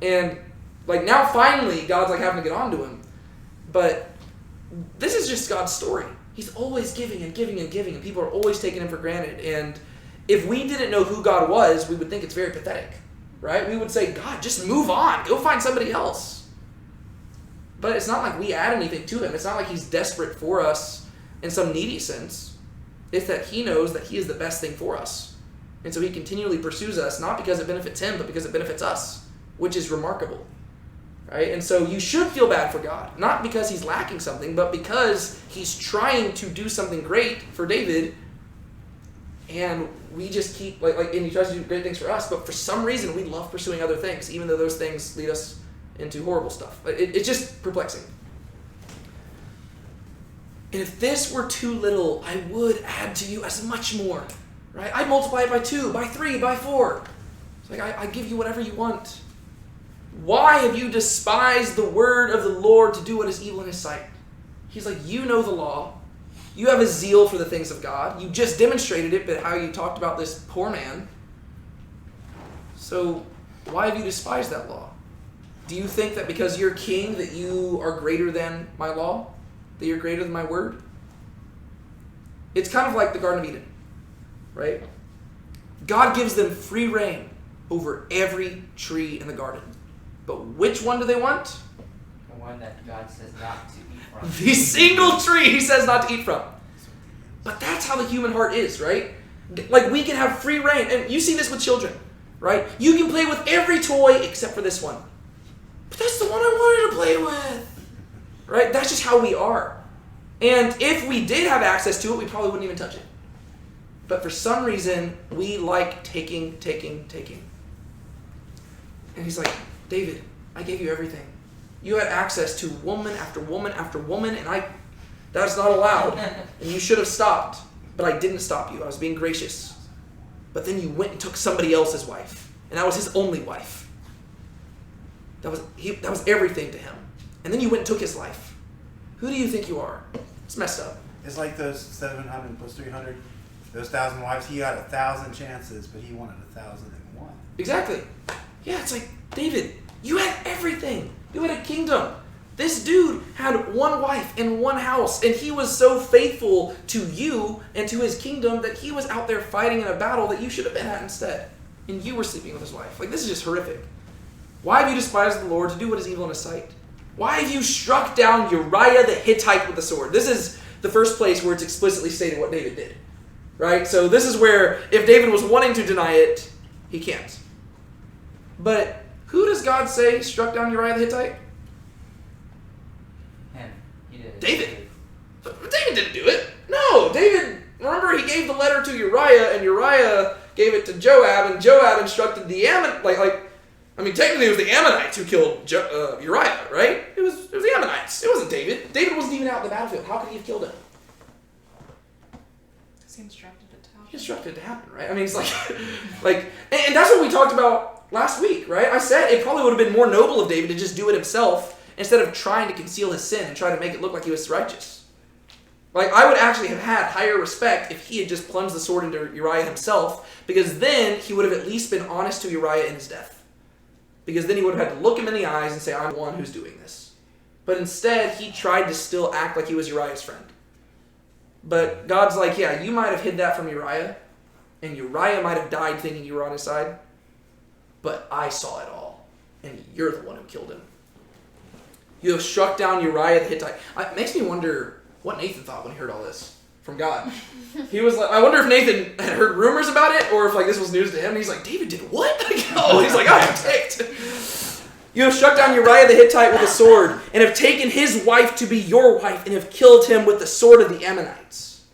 Speaker 1: And like now finally God's like having to get on to him. But this is just God's story. He's always giving and giving and giving, and people are always taking him for granted. And if we didn't know who God was, we would think it's very pathetic, right? We would say, God, just move on. Go find somebody else. But it's not like we add anything to him. It's not like he's desperate for us in some needy sense. It's that he knows that he is the best thing for us. And so he continually pursues us, not because it benefits him, but because it benefits us, which is remarkable. Right? And so you should feel bad for God, not because he's lacking something, but because he's trying to do something great for David, and we just keep, and he tries to do great things for us, but for some reason we love pursuing other things, even though those things lead us into horrible stuff. It's just perplexing. And if this were too little, I would add to you as much more. Right? I'd multiply it by 2, by 3, by 4. It's like I give you whatever you want. Why have you despised the word of the Lord to do what is evil in his sight? He's like, you know the law. You have a zeal for the things of God. You just demonstrated it, but how you talked about this poor man. So why have you despised that law? Do you think that because you're king that you are greater than my law? That you're greater than my word? It's kind of like the Garden of Eden, right? God gives them free reign over every tree in the garden. But which one do they want?
Speaker 4: The one that God says not to eat from.
Speaker 1: The single tree he says not to eat from. But that's how the human heart is, right? Like, we can have free reign. And you see this with children, right? You can play with every toy except for this one. But that's the one I wanted to play with. Right? That's just how we are. And if we did have access to it, we probably wouldn't even touch it. But for some reason, we like taking. And he's like, David, I gave you everything. You had access to woman after woman after woman, and that's not allowed. And you should have stopped. But I didn't stop you. I was being gracious. But then you went and took somebody else's wife. And that was his only wife. That was everything to him. And then you went and took his life. Who do you think you are? It's messed up.
Speaker 6: It's like those 700 plus 300, those 1,000 wives. He had 1,000 chances, but he wanted 1,001.
Speaker 1: Exactly. Yeah, it's like, David, you had everything. You had a kingdom. This dude had one wife and one house, and he was so faithful to you and to his kingdom that he was out there fighting in a battle that you should have been at instead, and you were sleeping with his wife. Like, this is just horrific. Why have you despised the Lord to do what is evil in his sight? Why have you struck down Uriah the Hittite with the sword? This is the first place where it's explicitly stated what David did, right? So this is where, if David was wanting to deny it, he can't. But who does God say struck down Uriah the Hittite?
Speaker 4: Him. He did it.
Speaker 1: David. But David didn't do it. No, David, remember, he gave the letter to Uriah, and Uriah gave it to Joab, and Joab instructed the technically it was the Ammonites who killed Uriah, right? It was the Ammonites. It wasn't David. David wasn't even out in the battlefield. How could he have killed him?
Speaker 9: He instructed it to happen.
Speaker 1: He instructed it to happen, right? I mean, it's and that's what we talked about last week, right? I said it probably would have been more noble of David to just do it himself instead of trying to conceal his sin and try to make it look like he was righteous. Like, I would actually have had higher respect if he had just plunged the sword into Uriah himself, because then he would have at least been honest to Uriah in his death. Because then he would have had to look him in the eyes and say, I'm the one who's doing this. But instead, he tried to still act like he was Uriah's friend. But God's like, yeah, you might have hid that from Uriah, and Uriah might have died thinking you were on his side, but I saw it all, and you're the one who killed him. You have struck down Uriah the Hittite. It makes me wonder what Nathan thought when he heard all this from God. He was like, I wonder if Nathan had heard rumors about it, or if this was news to him. And he's like, David did what? He's like, I'm ticked. You have struck down Uriah the Hittite with a sword, and have taken his wife to be your wife, and have killed him with the sword of the Ammonites.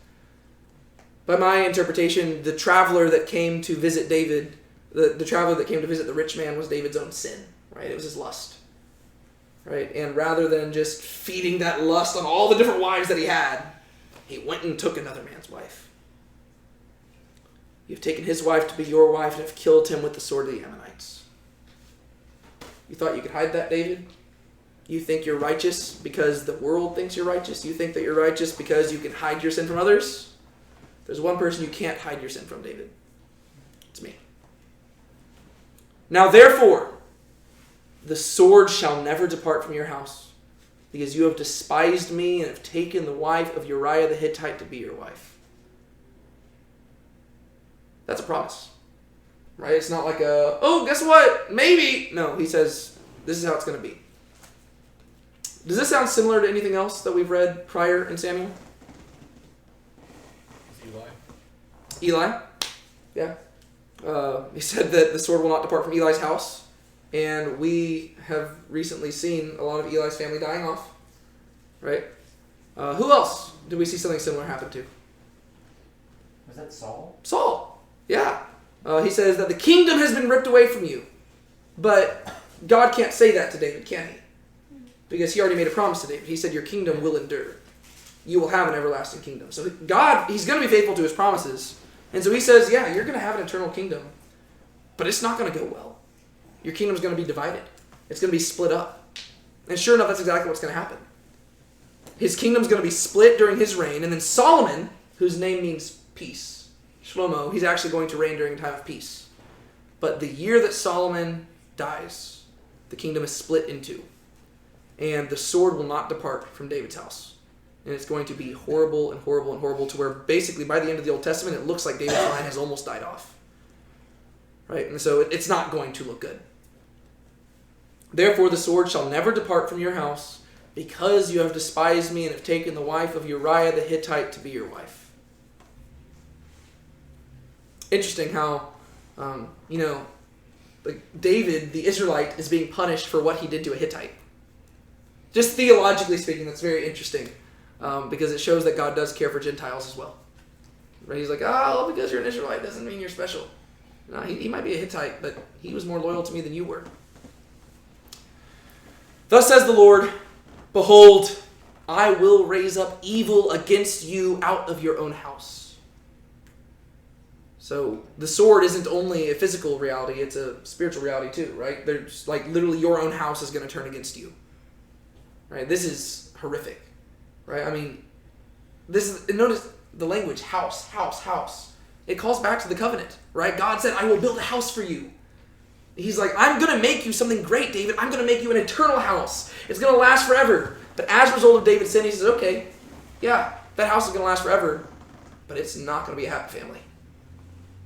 Speaker 1: By my interpretation, the traveler that came to visit David, the traveler that came to visit the rich man was David's own sin, right? It was his lust. Right? And rather than just feeding that lust on all the different wives that he had, he went and took another man's wife. You've taken his wife to be your wife and have killed him with the sword of the Ammonites. You thought you could hide that, David? You think you're righteous because the world thinks you're righteous? You think that you're righteous because you can hide your sin from others? There's one person you can't hide your sin from, David. It's me. Now therefore, the sword shall never depart from your house, because you have despised me and have taken the wife of Uriah the Hittite to be your wife. That's a promise, right? It's not like guess what? Maybe. No, he says, this is how it's going to be. Does this sound similar to anything else that we've read prior in Samuel? Eli? Yeah. He said that the sword will not depart from Eli's house. And we have recently seen a lot of Eli's family dying off, right? Who else did we see something similar happen to?
Speaker 4: Was that Saul?
Speaker 1: Saul, yeah. He says that the kingdom has been ripped away from you. But God can't say that to David, can he? Because he already made a promise to David. He said, your kingdom will endure. You will have an everlasting kingdom. So God, he's going to be faithful to his promises. And so he says, yeah, you're going to have an eternal kingdom. But it's not going to go well. Your kingdom's going to be divided. It's going to be split up. And sure enough, that's exactly what's going to happen. His kingdom's going to be split during his reign, and then Solomon, whose name means peace, Shlomo, he's actually going to reign during a time of peace. But the year that Solomon dies, the kingdom is split in two. And the sword will not depart from David's house. And it's going to be horrible and horrible and horrible to where basically by the end of the Old Testament, it looks like David's line has almost died off. Right? And so it's not going to look good. Therefore, the sword shall never depart from your house, because you have despised me and have taken the wife of Uriah the Hittite to be your wife. Interesting how, David, the Israelite, is being punished for what he did to a Hittite. Just theologically speaking, that's very interesting, because it shows that God does care for Gentiles as well. Right? He's like, because you're an Israelite doesn't mean you're special. No, he might be a Hittite, but he was more loyal to me than you were. Thus says the Lord, behold, I will raise up evil against you out of your own house. So the sword isn't only a physical reality, it's a spiritual reality too, right? There's literally your own house is going to turn against you. Right? This is horrific. Right? I mean, notice the language, house, house, house. It calls back to the covenant, right? God said, I will build a house for you. He's like, I'm going to make you something great, David. I'm going to make you an eternal house. It's going to last forever. But as a result of David's sin, he says, okay, yeah, that house is going to last forever, but it's not going to be a happy family.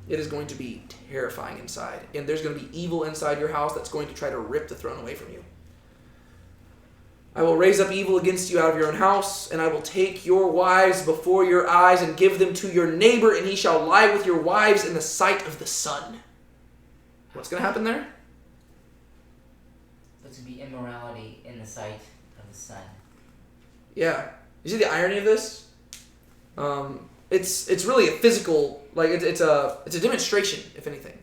Speaker 1: It is going to be terrifying inside. And there's going to be evil inside your house that's going to try to rip the throne away from you. I will raise up evil against you out of your own house, and I will take your wives before your eyes and give them to your neighbor, and he shall lie with your wives in the sight of the sun. What's going to happen there?
Speaker 4: It's going to be immorality in the sight of the sun.
Speaker 1: Yeah. You see the irony of this? It's really a physical, like it's a demonstration, if anything.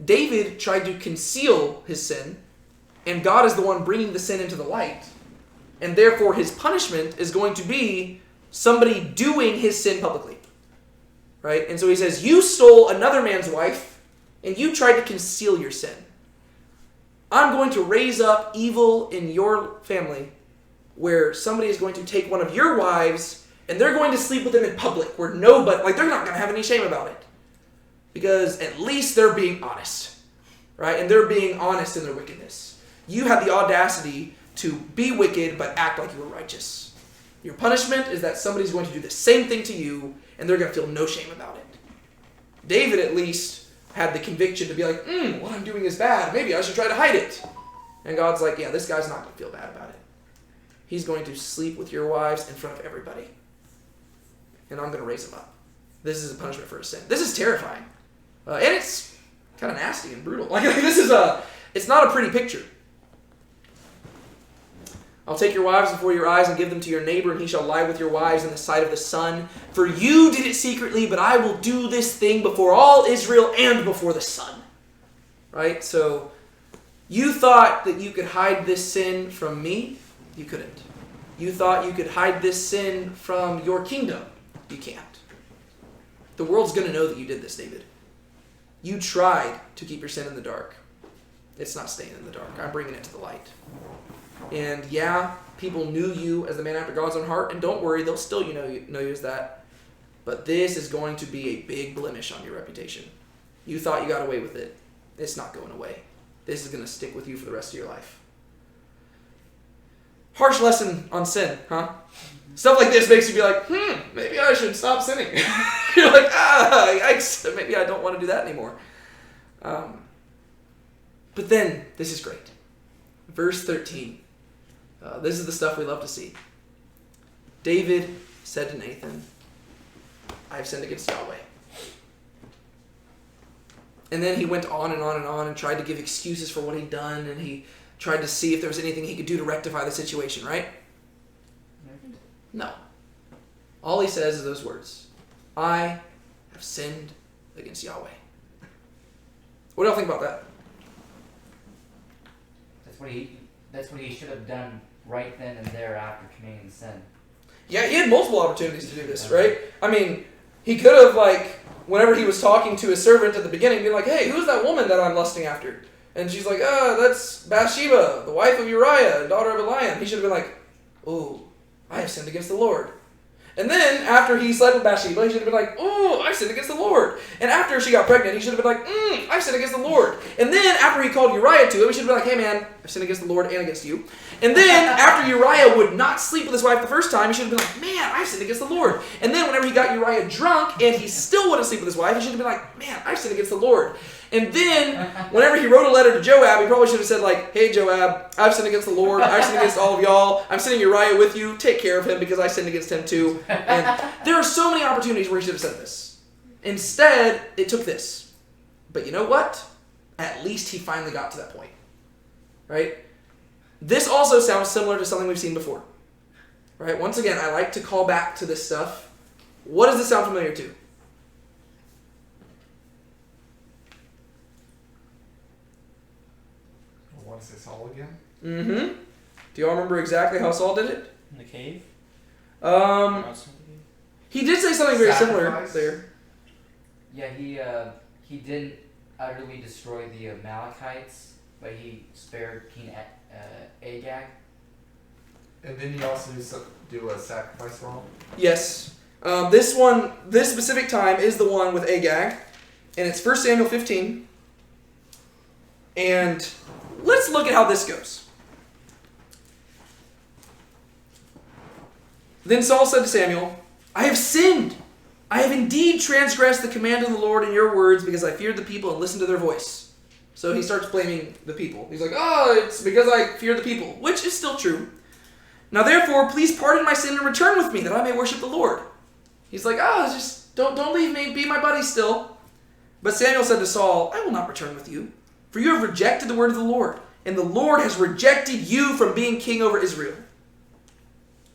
Speaker 1: David tried to conceal his sin, and God is the one bringing the sin into the light. And therefore his punishment is going to be somebody doing his sin publicly. Right? And so he says, you stole another man's wife, and you tried to conceal your sin. I'm going to raise up evil in your family where somebody is going to take one of your wives and they're going to sleep with them in public where nobody, like they're not going to have any shame about it. Because at least they're being honest. Right? And they're being honest in their wickedness. You had the audacity to be wicked but act like you were righteous. Your punishment is that somebody's going to do the same thing to you and they're going to feel no shame about it. David at least had the conviction to be like, what I'm doing is bad. Maybe I should try to hide it. And God's like, yeah, this guy's not going to feel bad about it. He's going to sleep with your wives in front of everybody. And I'm going to raise him up. This is a punishment for his sin. This is terrifying. And it's kind of nasty and brutal. Like it's not a pretty picture. I'll take your wives before your eyes and give them to your neighbor, and he shall lie with your wives in the sight of the sun. For you did it secretly, but I will do this thing before all Israel and before the sun. Right? So you thought that you could hide this sin from me? You couldn't. You thought you could hide this sin from your kingdom? You can't. The world's going to know that you did this, David. You tried to keep your sin in the dark. It's not staying in the dark. I'm bringing it to the light. And yeah, people knew you as the man after God's own heart, and don't worry, they'll still know you as that. But this is going to be a big blemish on your reputation. You thought you got away with it. It's not going away. This is going to stick with you for the rest of your life. Harsh lesson on sin, huh? Stuff like this makes you be like, maybe I should stop sinning. You're like, yikes, maybe I don't want to do that anymore. But then, this is great. Verse 13. This is the stuff we love to see. David said to Nathan, I have sinned against Yahweh. And then he went on and on and on and tried to give excuses for what he'd done, and he tried to see if there was anything he could do to rectify the situation, right? No. All he says is those words. I have sinned against Yahweh. What do y'all think about that?
Speaker 4: That's what he should have done right then and there after committing the sin.
Speaker 1: Yeah, he had multiple opportunities to do this, right? I mean, he could have, whenever he was talking to his servant at the beginning, be like, hey, who's that woman that I'm lusting after? And she's like, that's Bathsheba, the wife of Uriah, daughter of Eliam. He should have been like, oh, I have sinned against the Lord. And then, after he slept with Bathsheba, he should have been like, oh, I've sinned against the Lord. And after she got pregnant, he should have been like, I've sinned against the Lord. And then, after he called Uriah to him, he should have been like, hey man, I've sinned against the Lord and against you. And then, after Uriah would not sleep with his wife the first time, he should have been like, man, I've sinned against the Lord. And then, whenever he got Uriah drunk and he still wouldn't sleep with his wife, he should have been like, man, I've sinned against the Lord. And then, whenever he wrote a letter to Joab, he probably should have said hey Joab, I've sinned against the Lord, I've sinned against all of y'all, I'm sending Uriah with you, take care of him because I sinned against him too. And there are so many opportunities where he should have said this. Instead, it took this. But you know what? At least he finally got to that point. Right? This also sounds similar to something we've seen before. Right? Once again, I like to call back to this stuff. What does this sound familiar to?
Speaker 8: I want to say Saul again.
Speaker 1: Mm-hmm. Do y'all remember exactly how Saul did it?
Speaker 3: In the cave?
Speaker 1: He did say something very similar
Speaker 8: Sacrifice?
Speaker 1: there.
Speaker 4: Yeah, he didn't utterly destroy the Amalekites, but he spared King Agag.
Speaker 8: And then you also do a sacrifice for him.
Speaker 1: Yes. This specific time is the one with Agag, and it's 1 Samuel 15. And let's look at how this goes. Then Saul said to Samuel, I have sinned. I have indeed transgressed the command of the Lord in your words because I feared the people and listened to their voice. So he starts blaming the people. He's like, oh, it's because I fear the people, which is still true. Now therefore, please pardon my sin and return with me that I may worship the Lord. He's like, oh, just don't leave me. Be my buddy still. But Samuel said to Saul, I will not return with you, for you have rejected the word of the Lord, and the Lord has rejected you from being king over Israel.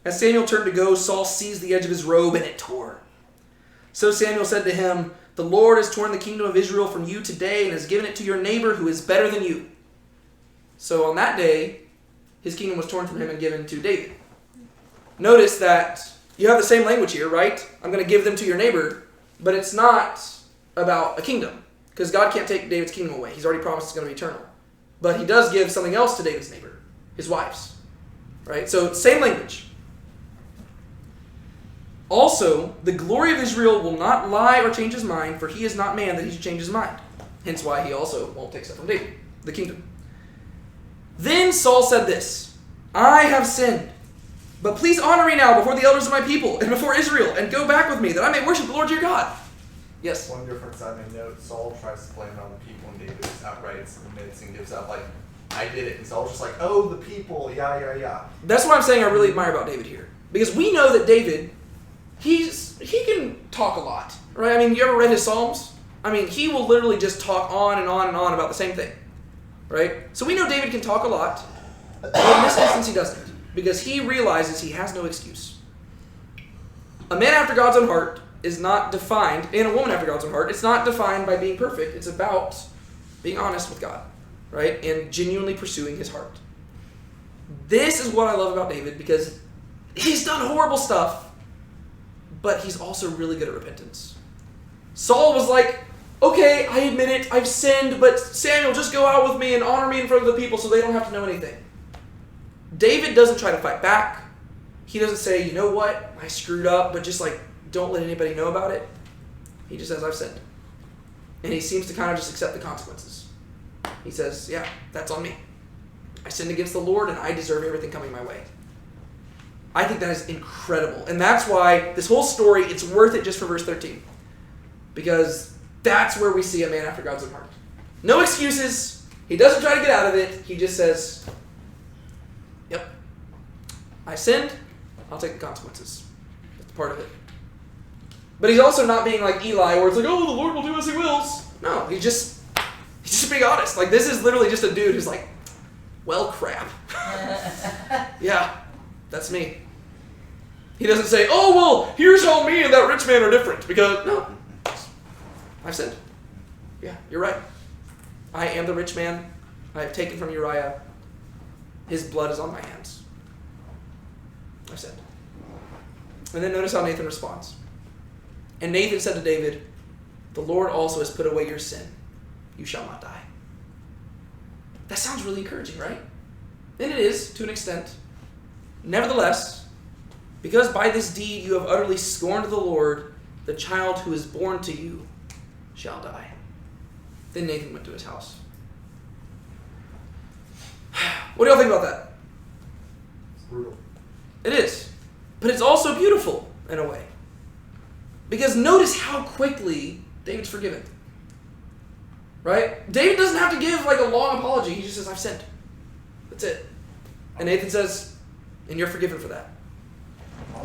Speaker 1: As Samuel turned to go, Saul seized the edge of his robe and it tore. So Samuel said to him, the Lord has torn the kingdom of Israel from you today and has given it to your neighbor who is better than you. So on that day, his kingdom was torn from him and given to David. Notice that you have the same language here, right? I'm going to give them to your neighbor, but it's not about a kingdom, because God can't take David's kingdom away. He's already promised it's going to be eternal. But he does give something else to David's neighbor, his wives. Right? So same language. Also, the glory of Israel will not lie or change his mind, for he is not man that he should change his mind. Hence why he also won't take stuff from David, the kingdom. Then Saul said this, I have sinned, but please honor me now before the elders of my people and before Israel, and go back with me, that I may worship the Lord your God. Yes?
Speaker 8: One difference I may note, Saul tries to blame it on the people, and David is outright admits and gives out, like, I did it. And Saul's just like, oh, the people, yeah.
Speaker 1: That's what I'm saying I really admire about David here. Because we know that David, he can talk a lot, right? I mean, you ever read his Psalms? I mean, he will literally just talk on and on and on about the same thing, right? So we know David can talk a lot, but in this instance he doesn't, because he realizes he has no excuse. A man after God's own heart is not defined, and a woman after God's own heart, it's not defined by being perfect. It's about being honest with God, right? And genuinely pursuing his heart. This is what I love about David, because he's done horrible stuff, but he's also really good at repentance. Saul was like, okay, I admit it, I've sinned, but Samuel, just go out with me and honor me in front of the people so they don't have to know anything. David doesn't try to fight back. He doesn't say, you know what, I screwed up, but just like, don't let anybody know about it. He just says, I've sinned. And he seems to kind of just accept the consequences. He says, yeah, that's on me. I sinned against the Lord and I deserve everything coming my way. I think that is incredible. And that's why this whole story, it's worth it just for verse 13. Because that's where we see a man after God's own heart. No excuses. He doesn't try to get out of it. He just says, yep, I sinned. I'll take the consequences. That's part of it. But he's also not being like Eli, where it's like, oh, the Lord will do as he wills. No, he's just being honest. Like, this is literally just a dude who's like, well, crap. Yeah, that's me. He doesn't say, oh, well, here's how me and that rich man are different. Because, no, I've sinned. Yeah, you're right. I am the rich man. I have taken from Uriah. His blood is on my hands. I've sinned. And then notice how Nathan responds. And Nathan said to David, the Lord also has put away your sin. You shall not die. That sounds really encouraging, right? And it is, to an extent. Nevertheless, because by this deed you have utterly scorned the Lord, the child who is born to you shall die. Then Nathan went to his house. What do y'all think about that?
Speaker 8: It's brutal.
Speaker 1: It is. But it's also beautiful in a way. Because notice how quickly David's forgiven. Right? David doesn't have to give like a long apology. He just says, I've sinned. That's it. And Nathan says, and you're forgiven for that.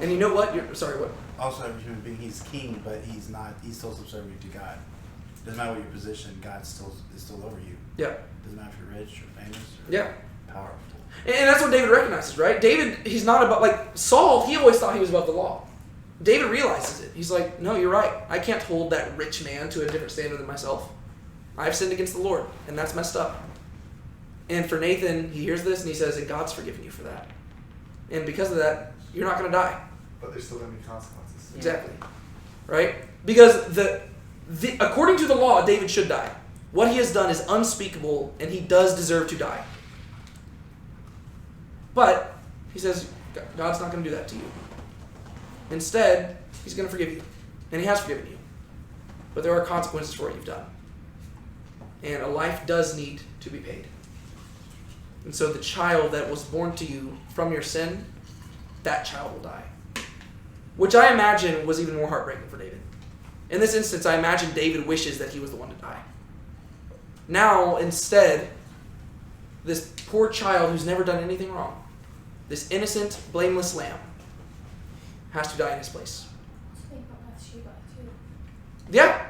Speaker 1: And you know what? Sorry, what?
Speaker 6: Also, every human being, he's king, but he's still subservient to God. Doesn't matter what your position, God is still over you.
Speaker 1: Yeah.
Speaker 6: Doesn't matter if you're rich or famous or
Speaker 1: Yeah.
Speaker 6: powerful.
Speaker 1: And that's what David recognizes, right? David, he's not about, like, Saul, he always thought he was above the law. David realizes it. He's like, no, you're right. I can't hold that rich man to a different standard than myself. I've sinned against the Lord, and that's messed up. And for Nathan, he hears this, and he says, and God's forgiven you for that. And because of that, you're not going to die.
Speaker 8: But there's still going to be consequences.
Speaker 1: Exactly. Right? Because according to the law, David should die. What he has done is unspeakable, and he does deserve to die. But he says, God's not going to do that to you. Instead, he's going to forgive you. And he has forgiven you. But there are consequences for what you've done. And a life does need to be paid. And so the child that was born to you from your sin, that child will die. which I imagine was even more heartbreaking for David. In this instance, I imagine David wishes that he was the one to die. Now, instead, this poor child who's never done anything wrong, this innocent, blameless lamb, has to die in his place. Yeah.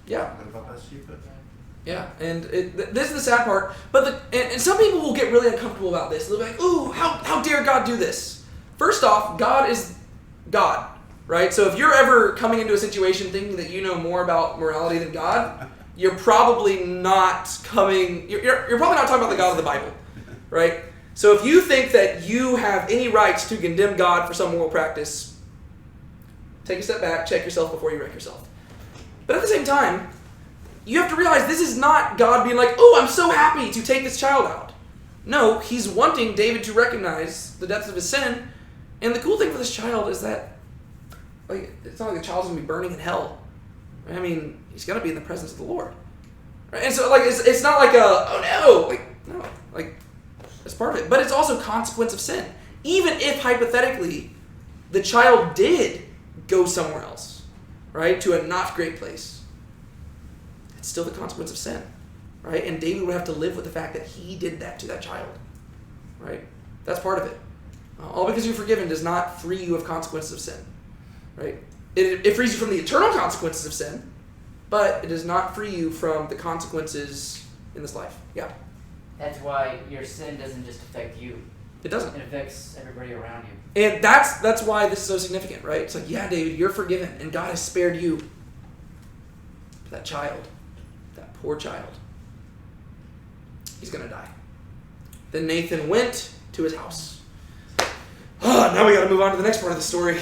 Speaker 1: Yeah.
Speaker 6: What about Bathsheba?
Speaker 1: Yeah, and this is the sad part. But and some people will get really uncomfortable about this. They'll be like, "Ooh, how dare God do this?" First off, God is God, right? So if you're ever coming into a situation thinking that you know more about morality than God, you're probably not coming. You're probably not talking about the God of the Bible, right? So if you think that you have any rights to condemn God for some moral practice, take a step back, check yourself before you wreck yourself. But at the same time, you have to realize this is not God being like, "Oh, I'm so happy to take this child out." No, he's wanting David to recognize the depths of his sin. And the cool thing for this child is that, like, it's not like the child's going to be burning in hell. Right? I mean, he's going to be in the presence of the Lord. Right? And so, like, it's not like no. Like, it's part of it. But it's also consequence of sin. Even if, hypothetically, the child did go somewhere else, right, to a not great place, it's still the consequence of sin, right? And David would have to live with the fact that he did that to that child, right? That's part of it. All because you're forgiven does not free you of consequences of sin, right? It frees you from the eternal consequences of sin, but it does not free you from the consequences in this life. Yeah.
Speaker 4: That's why your sin doesn't just affect you.
Speaker 1: It doesn't.
Speaker 4: It affects everybody around you.
Speaker 1: And that's why this is so significant, right? It's like, yeah, David, you're forgiven, and God has spared you. That child, that poor child, he's going to die. Then Nathan went to his house. Now we got to move on to the next part of the story.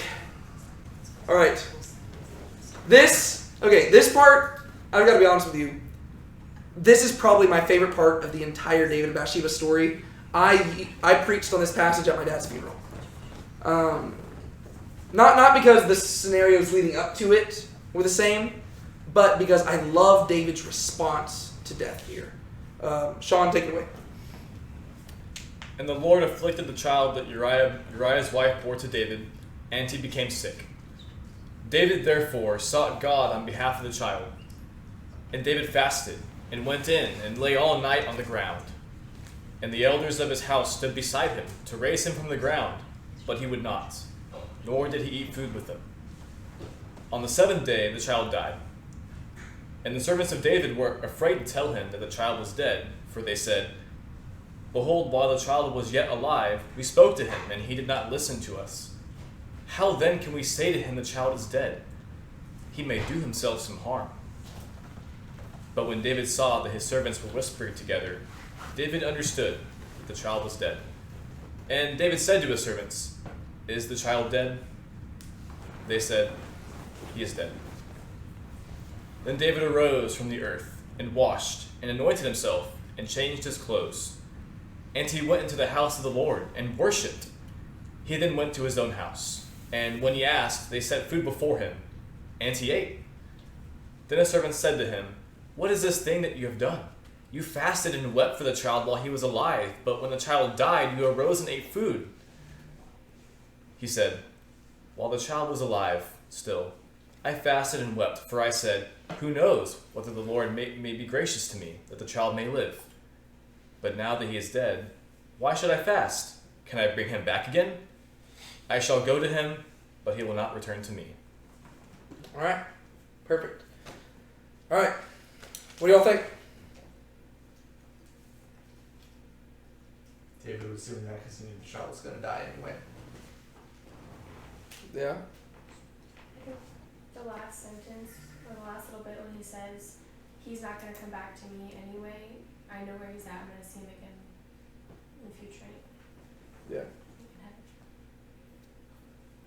Speaker 1: All right. This part, I've got to be honest with you. This is probably my favorite part of the entire David and Bathsheba story. I preached on this passage at my dad's funeral. Not because the scenarios leading up to it were the same, but because I love David's response to death here. Sean, take it away.
Speaker 2: And the Lord afflicted the child that Uriah's wife bore to David, and he became sick. David therefore sought God on behalf of the child. And David fasted, and went in, and lay all night on the ground. And the elders of his house stood beside him, to raise him from the ground, but he would not, nor did he eat food with them. On the seventh day the child died. And the servants of David were afraid to tell him that the child was dead, for they said, "Behold, while the child was yet alive, we spoke to him, and he did not listen to us. How then can we say to him, the child is dead? He may do himself some harm." But when David saw that his servants were whispering together, David understood that the child was dead. And David said to his servants, "Is the child dead?" They said, "He is dead." Then David arose from the earth, and washed, and anointed himself, and changed his clothes. And he went into the house of the Lord, and worshipped. He then went to his own house. And when he asked, they set food before him, and he ate. Then his servants said to him, "What is this thing that you have done? You fasted and wept for the child while he was alive, but when the child died, you arose and ate food." He said, "While the child was alive, still, I fasted and wept, for I said, who knows whether the Lord may be gracious to me, that the child may live. But now that he is dead, why should I fast? Can I bring him back again? I shall go to him, but he will not return to me."
Speaker 1: All right. Perfect. All right. What do y'all think?
Speaker 8: David was doing that because he knew the child was going to die anyway.
Speaker 1: Yeah.
Speaker 10: I think the last sentence, or the last little bit when he says, "He's not going to come back to me anyway. I know where he's at. I'm going to see him again in the future anyway."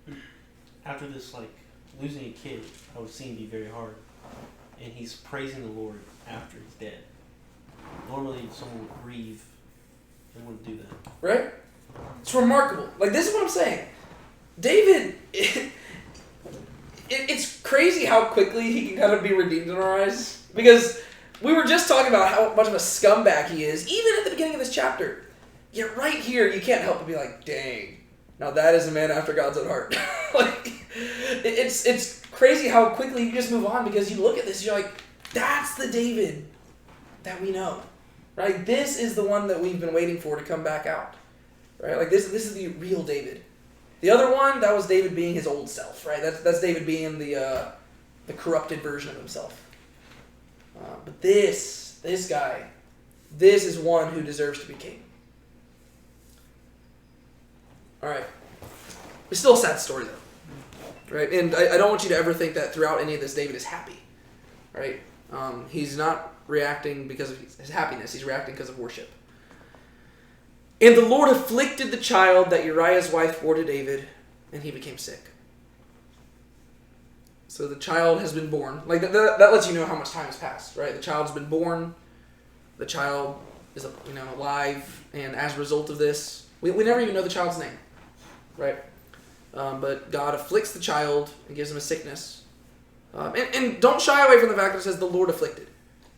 Speaker 1: Yeah.
Speaker 11: After this, like, losing a kid, I would seem to be very hard. And he's praising the Lord after he's dead. Normally, someone would grieve and wouldn't do that.
Speaker 1: Right? It's remarkable. Like, this is what I'm saying. David, it's crazy how quickly he can kind of be redeemed in our eyes. Because we were just talking about how much of a scumbag he is, even at the beginning of this chapter. Yet right here, you can't help but be like, dang, Now that is a man after God's own heart. Like, it's crazy how quickly you just move on because you look at this, you're like, that's the David that we know, right? This is the one that we've been waiting for to come back out, right? Like this is the real David. The other one, that was David being his old self, right? That's David being the corrupted version of himself. But this guy, this is one who deserves to be king. All right. It's still a sad story, though. Right? And I don't want you to ever think that throughout any of this, David is happy. Right? He's not reacting because of his happiness. He's reacting because of worship. And the Lord afflicted the child that Uriah's wife bore to David, and he became sick. So the child has been born. Like that lets you know how much time has passed, right? The child's been born. The child is alive, and as a result of this, we never even know the child's name, right? But God afflicts the child and gives him a sickness. And don't shy away from the fact that it says the Lord afflicted,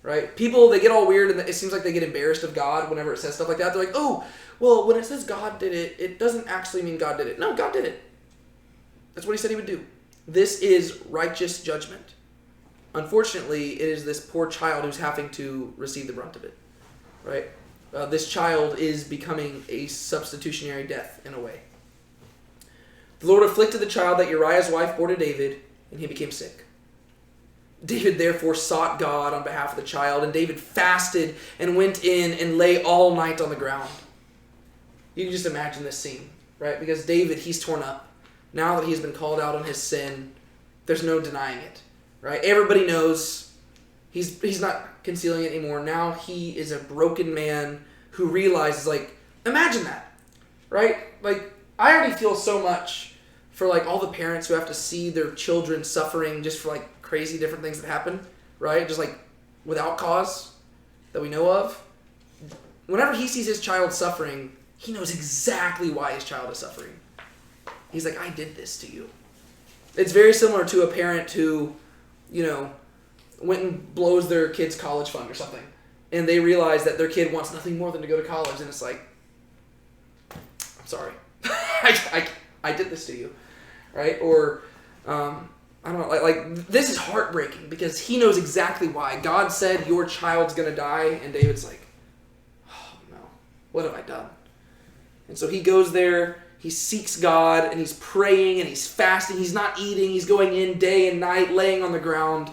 Speaker 1: right? People, they get all weird, and it seems like they get embarrassed of God whenever it says stuff like that. They're like, oh, well, when it says God did it, it doesn't actually mean God did it. No, God did it. That's what he said he would do. This is righteous judgment. Unfortunately, it is this poor child who's having to receive the brunt of it, right? This child is becoming a substitutionary death in a way. The Lord afflicted the child that Uriah's wife bore to David, and he became sick. David therefore sought God on behalf of the child, and David fasted and went in and lay all night on the ground. You can just imagine this scene, right? Because David, he's torn up. Now that he's been called out on his sin, there's no denying it, right? Everybody knows he's not concealing it anymore. Now he is a broken man who realizes, like, imagine that, right? Like, I already feel so much for, like, all the parents who have to see their children suffering just for, like, crazy different things that happen, right? Just, like, without cause that we know of. Whenever he sees his child suffering, he knows exactly why his child is suffering. He's like, I did this to you. It's very similar to a parent who, went and blows their kid's college fund or something. And they realize that their kid wants nothing more than to go to college. And it's like, I'm sorry. I did this to you. Right? Or, I don't know, like this is heartbreaking because he knows exactly why. God said your child's going to die. And David's like, oh no, what have I done? And so he goes there. He seeks God, and he's praying, and he's fasting. He's not eating. He's going in day and night, laying on the ground.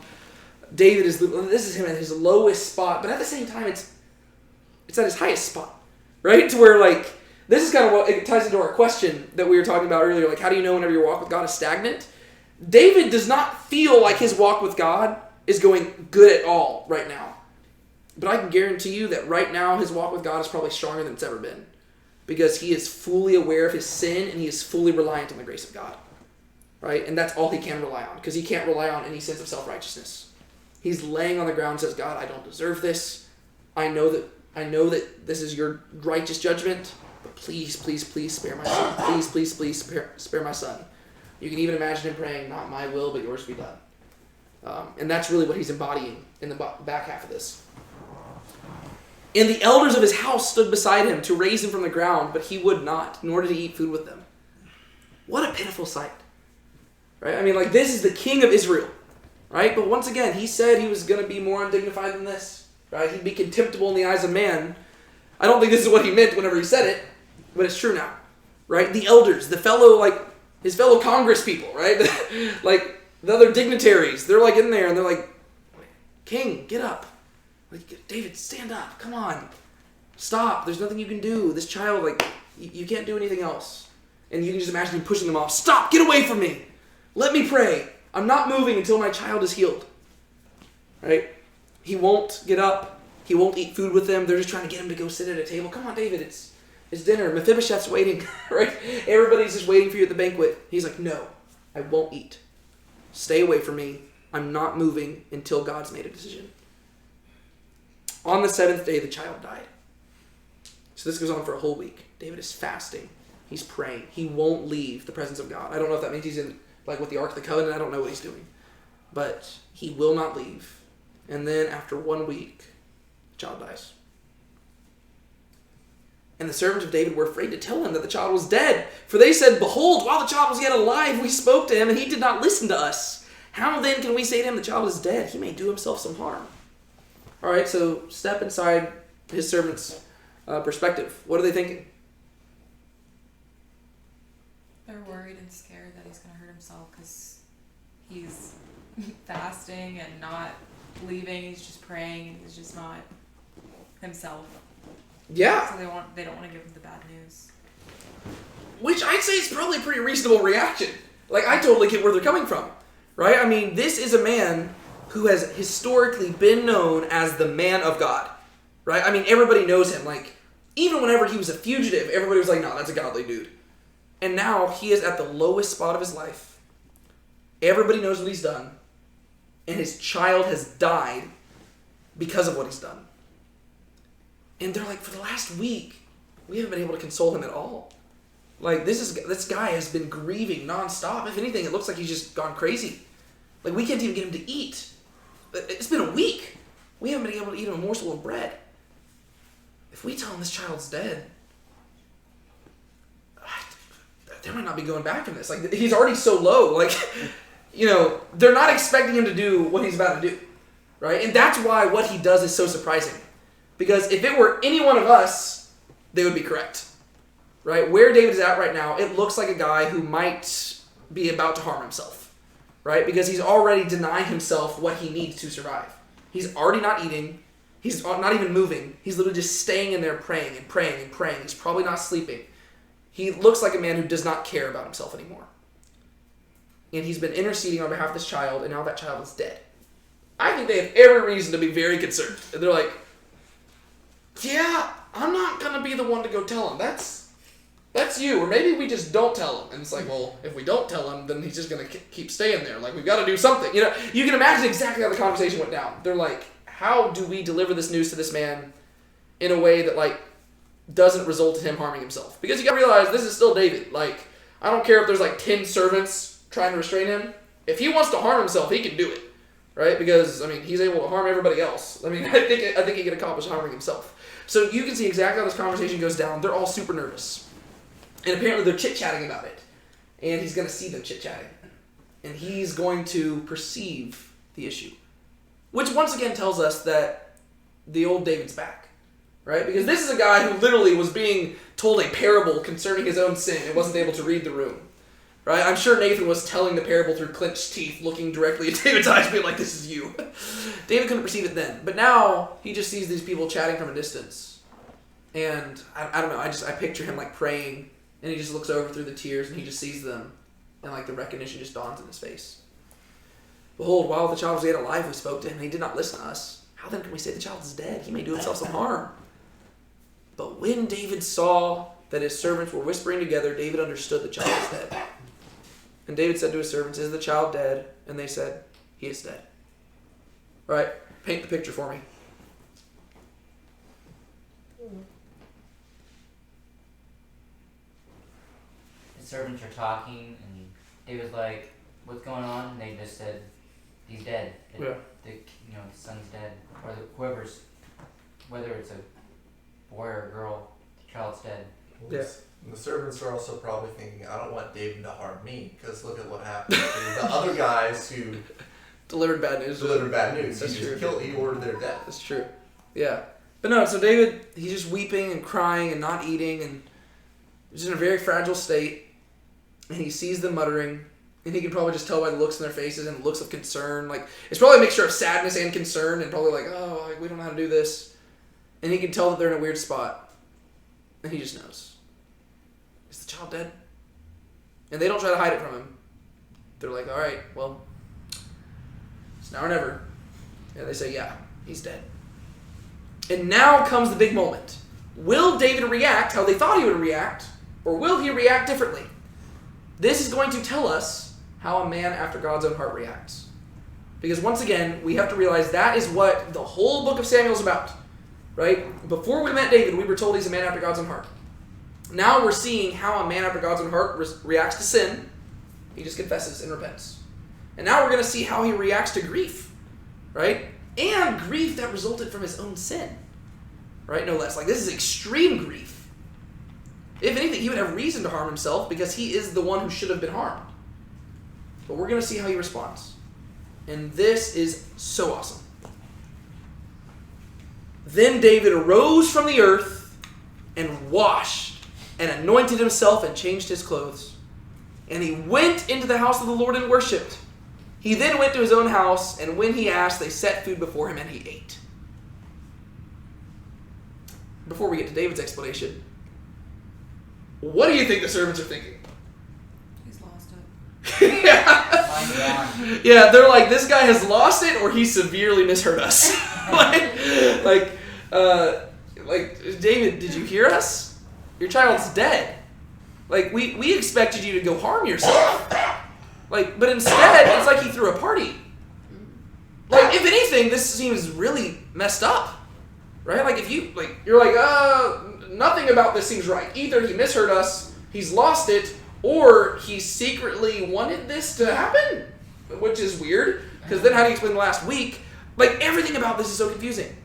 Speaker 1: David this is him at his lowest spot, but at the same time, it's at his highest spot, right? To where, like, this is kind of what it ties into our question that we were talking about earlier. Like, how do you know whenever your walk with God is stagnant? David does not feel like his walk with God is going good at all right now. But I can guarantee you that right now, his walk with God is probably stronger than it's ever been. Because he is fully aware of his sin and he is fully reliant on the grace of God. Right? And that's all he can rely on. Because he can't rely on any sense of self-righteousness. He's laying on the ground and says, God, I don't deserve this. I know that this is your righteous judgment. But please, please, please spare my son. Please, please, please spare my son. You can even imagine him praying, not my will, but yours be done. And that's really what he's embodying in the back half of this. And the elders of his house stood beside him to raise him from the ground, but he would not, nor did he eat food with them. What a pitiful sight. Right? I mean, like, this is the king of Israel. Right? But once again, he said he was going to be more undignified than this. Right? He'd be contemptible in the eyes of man. I don't think this is what he meant whenever he said it, but it's true now. Right? The elders, his fellow Congress people, right? Like, the other dignitaries, they're like in there and they're like, King, get up. Like, David, stand up. Come on. Stop. There's nothing you can do. This child, like, you can't do anything else. And you can just imagine him pushing them off. Stop. Get away from me. Let me pray. I'm not moving until my child is healed. Right? He won't get up. He won't eat food with them. They're just trying to get him to go sit at a table. Come on, David. It's dinner. Mephibosheth's waiting. Right? Everybody's just waiting for you at the banquet. He's like, no, I won't eat. Stay away from me. I'm not moving until God's made a decision. On the 7th day, the child died. So this goes on for a whole week. David is fasting. He's praying. He won't leave the presence of God. I don't know if that means he's in, like, with the Ark of the Covenant. I don't know what he's doing. But he will not leave. And then after 1 week, the child dies. And the servants of David were afraid to tell him that the child was dead. For they said, behold, while the child was yet alive, we spoke to him, and he did not listen to us. How then can we say to him, the child is dead? He may do himself some harm. All right, so step inside his servant's perspective. What are they thinking?
Speaker 9: They're worried and scared that he's going to hurt himself because he's fasting and not leaving. He's just praying and he's just not himself.
Speaker 1: Yeah.
Speaker 9: So they don't want to give him the bad news.
Speaker 1: Which I'd say is probably a pretty reasonable reaction. Like, I totally get where they're coming from. Right? I mean, this is a man who has historically been known as the man of God. Right? I mean, everybody knows him. Like, even whenever he was a fugitive, everybody was like, no, that's a godly dude. And now he is at the lowest spot of his life. Everybody knows what he's done. And his child has died because of what he's done. And they're like, for the last week, we haven't been able to console him at all. Like, this guy has been grieving nonstop. If anything, it looks like he's just gone crazy. Like, we can't even get him to eat. It's been a week. We haven't been able to eat him a morsel of bread. If we tell him this child's dead, they might not be going back from this. Like, he's already so low. Like, you know, they're not expecting him to do what he's about to do. Right? And that's why what he does is so surprising. Because if it were any one of us, they would be correct. Right? Where David is at right now, it looks like a guy who might be about to harm himself. Right? Because he's already denying himself what he needs to survive. He's already not eating. He's not even moving. He's literally just staying in there praying and praying and praying. He's probably not sleeping. He looks like a man who does not care about himself anymore. And he's been interceding on behalf of this child, and now that child is dead. I think they have every reason to be very concerned. And they're like, yeah, I'm not going to be the one to go tell him. That's you. Or maybe we just don't tell him. And it's like, well, if we don't tell him, then he's just going to keep staying there. Like, we've got to do something. You know, you can imagine exactly how the conversation went down. They're like, how do we deliver this news to this man in a way that, like, doesn't result in him harming himself? Because you got to realize this is still David. Like, I don't care if there's like 10 servants trying to restrain him. If he wants to harm himself, he can do it. Right? Because, I mean, he's able to harm everybody else. I mean, I think he can accomplish harming himself. So you can see exactly how this conversation goes down. They're all super nervous. And apparently they're chit-chatting about it. And he's going to see them chit-chatting. And he's going to perceive the issue. Which once again tells us that the old David's back. Right? Because this is a guy who literally was being told a parable concerning his own sin and wasn't able to read the room. Right? I'm sure Nathan was telling the parable through clenched teeth, looking directly at David's eyes, being like, this is you. David couldn't perceive it then. But now, he just sees these people chatting from a distance. And, I don't know, I picture him, like, praying, and he just looks over through the tears, and he just sees them, and, like, the recognition just dawns in his face. Behold, while the child was yet alive, we spoke to him, and he did not listen to us. How then can we say the child is dead? He may do himself some harm. But when David saw that his servants were whispering together, David understood the child was dead. And David said to his servants, is the child dead? And they said, he is dead. All right, paint the picture for me.
Speaker 4: The servants are talking, and David's like, what's going on? And they just said, he's dead.
Speaker 1: Yeah.
Speaker 4: The son's dead. Or whether it's a boy or a girl, the child's dead.
Speaker 1: Yeah.
Speaker 8: And the servants are also probably thinking, I don't want David to harm me, because look at what happened to the other guys who
Speaker 1: delivered bad news.
Speaker 8: That's
Speaker 1: true.
Speaker 8: He ordered their death.
Speaker 1: That's true. Yeah. But no, so David, he's just weeping and crying and not eating, and he's in a very fragile state, and he sees them muttering, and he can probably just tell by the looks in their faces and the looks of concern. Like, it's probably a mixture of sadness and concern, and probably like, oh, like, we don't know how to do this. And he can tell that they're in a weird spot, and he just knows. Is the child dead? And they don't try to hide it from him. They're like, all right, well, it's now or never. And they say, yeah, he's dead. And now comes the big moment. Will David react how they thought he would react, or will he react differently? This is going to tell us how a man after God's own heart reacts. Because once again, we have to realize that is what the whole book of Samuel is about. Right? Before we met David, we were told he's a man after God's own heart. Now we're seeing how a man after God's own heart reacts to sin. He just confesses and repents. And now we're going to see how he reacts to grief. Right? And grief that resulted from his own sin. Right? No less. Like, this is extreme grief. If anything, he would have reason to harm himself because he is the one who should have been harmed. But we're going to see how he responds. And this is so awesome. Then David arose from the earth and washed and anointed himself and changed his clothes. And he went into the house of the Lord and worshipped. He then went to his own house, and when he asked, they set food before him, and he ate. Before we get to David's explanation, what do you think the servants are thinking?
Speaker 9: He's lost it.
Speaker 1: Yeah. Yeah, they're like, this guy has lost it, or he severely misheard us. like, David, did you hear us? Your child's dead. Like, we expected you to go harm yourself. Like, but instead, it's like he threw a party. Like, if anything, this seems really messed up. Right? Like, if you're like, nothing about this seems right. Either he misheard us, he's lost it, or he secretly wanted this to happen. Which is weird, because then how do you explain the last week? Like, everything about this is so confusing.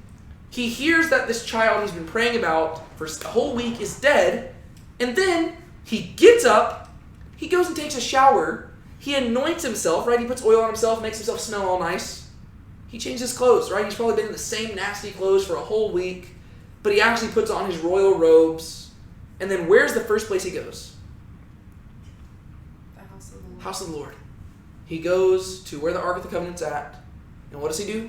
Speaker 1: He hears that this child he's been praying about for a whole week is dead, and then he gets up, he goes and takes a shower, he anoints himself, right? He puts oil on himself, makes himself smell all nice. He changed his clothes, right? He's probably been in the same nasty clothes for a whole week, but he actually puts on his royal robes. And then where's the first place he goes?
Speaker 9: The house of the Lord.
Speaker 1: House of the Lord. He goes to where the Ark of the Covenant's at, and what does he do?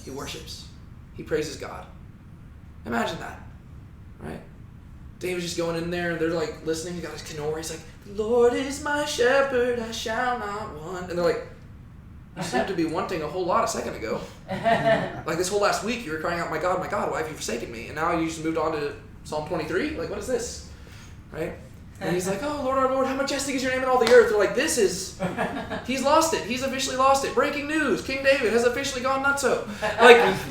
Speaker 1: He worships. He praises God. Imagine that, right? David's just going in there, and they're like listening. He got his kinnor. He's like, "The Lord is my shepherd, I shall not want." And they're like, "You seem to be wanting a whole lot a second ago. Like this whole last week, you were crying out, my God, why have you forsaken me?" And now you just moved on to Psalm 23. Like, what is this, right? And he's like, "Oh, Lord, our Lord, how majestic is your name in all the earth." They're like, he's lost it. He's officially lost it. Breaking news: King David has officially gone nutso.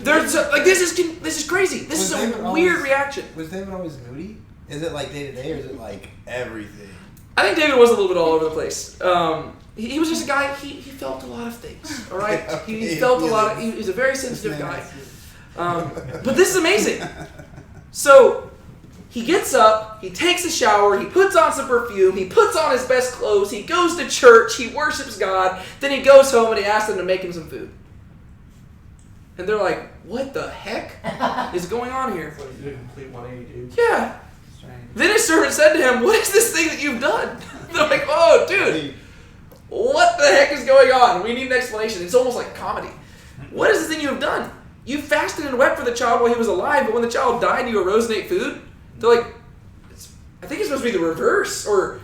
Speaker 1: This is crazy. This is a weird reaction.
Speaker 6: Was David always moody? Is it like day to day, or is it like everything?
Speaker 1: I think David was a little bit all over the place. He was just a guy. He felt a lot of things. All right, he felt a lot. He's a very sensitive guy. But this is amazing. So he gets up, he takes a shower, he puts on some perfume, he puts on his best clothes, he goes to church, he worships God, then he goes home and he asks them to make him some food. And they're like, "What the heck is going on here?"
Speaker 6: So you did a complete 180, dude.
Speaker 1: Yeah. Then his servant said to him, "What is this thing that you've done?" They're like, "Oh, dude, what the heck is going on? We need an explanation." It's almost like comedy. What is this thing you have done? You fasted and wept for the child while he was alive, but when the child died, you arose and ate food? They're like, I think it's supposed to be the reverse. Or,